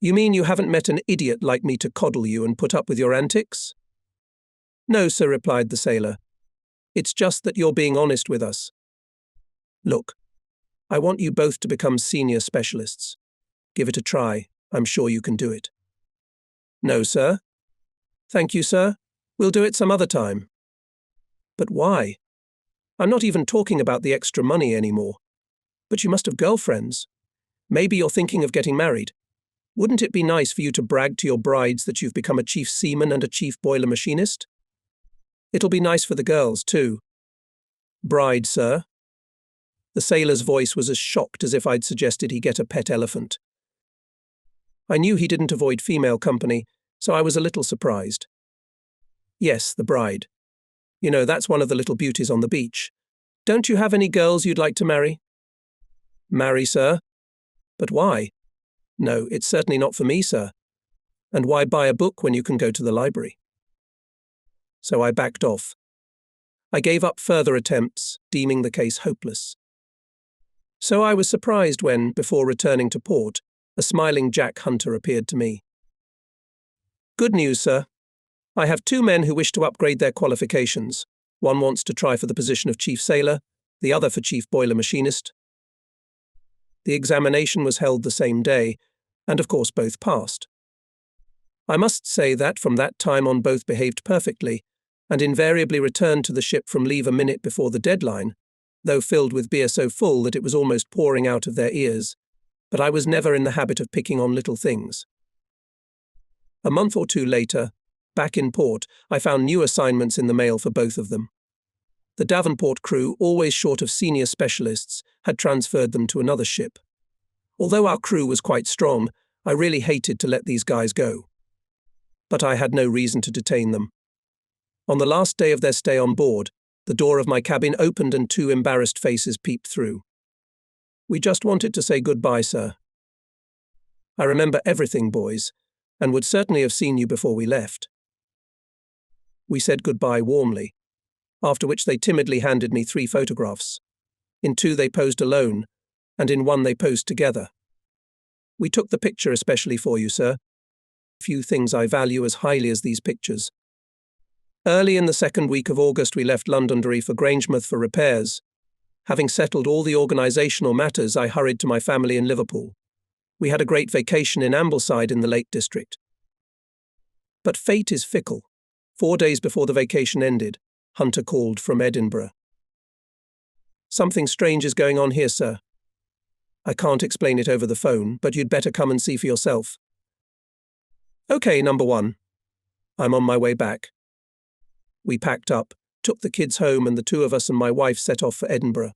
You mean you haven't met an idiot like me to coddle you and put up with your antics? No, sir, replied the sailor. It's just that you're being honest with us. Look, I want you both to become senior specialists. Give it a try. I'm sure you can do it. No, sir. Thank you, sir. We'll do it some other time. But why? I'm not even talking about the extra money anymore. But you must have girlfriends. Maybe you're thinking of getting married. Wouldn't it be nice for you to brag to your brides that you've become a chief seaman and a chief boiler machinist? It'll be nice for the girls, too. Bride, sir? The sailor's voice was as shocked as if I'd suggested he get a pet elephant. I knew he didn't avoid female company, so I was a little surprised. Yes, the bride. You know, that's one of the little beauties on the beach. Don't you have any girls you'd like to marry? Marry, sir? But why? No, it's certainly not for me, sir. And why buy a book when you can go to the library? So I backed off. I gave up further attempts, deeming the case hopeless. So I was surprised when, before returning to port, a smiling Jack Hunter appeared to me. Good news, sir. I have 2 men who wish to upgrade their qualifications. One wants to try for the position of chief sailor, the other for chief boiler machinist. The examination was held the same day, and of course both passed. I must say that from that time on both behaved perfectly, and invariably returned to the ship from leave a minute before the deadline, though filled with beer so full that it was almost pouring out of their ears. But I was never in the habit of picking on little things. A month or 2 later, back in port, I found new assignments in the mail for both of them. The Davenport crew, always short of senior specialists, had transferred them to another ship. Although our crew was quite strong, I really hated to let these guys go. But I had no reason to detain them. On the last day of their stay on board, the door of my cabin opened and 2 embarrassed faces peeped through. We just wanted to say goodbye, sir. I remember everything, boys, and would certainly have seen you before we left. We said goodbye warmly, after which they timidly handed me 3 photographs. In 2 they posed alone, and in 1 they posed together. We took the picture especially for you, sir. Few things I value as highly as these pictures. Early in the 2nd week of August we left Londonderry for Grangemouth for repairs. Having settled all the organisational matters, I hurried to my family in Liverpool. We had a great vacation in Ambleside in the Lake District. But fate is fickle. 4 days before the vacation ended, Hunter called from Edinburgh. Something strange is going on here, sir. I can't explain it over the phone, but you'd better come and see for yourself. Okay, number 1. I'm on my way back. We packed up, took the kids home, and the 2 of us and my wife set off for Edinburgh.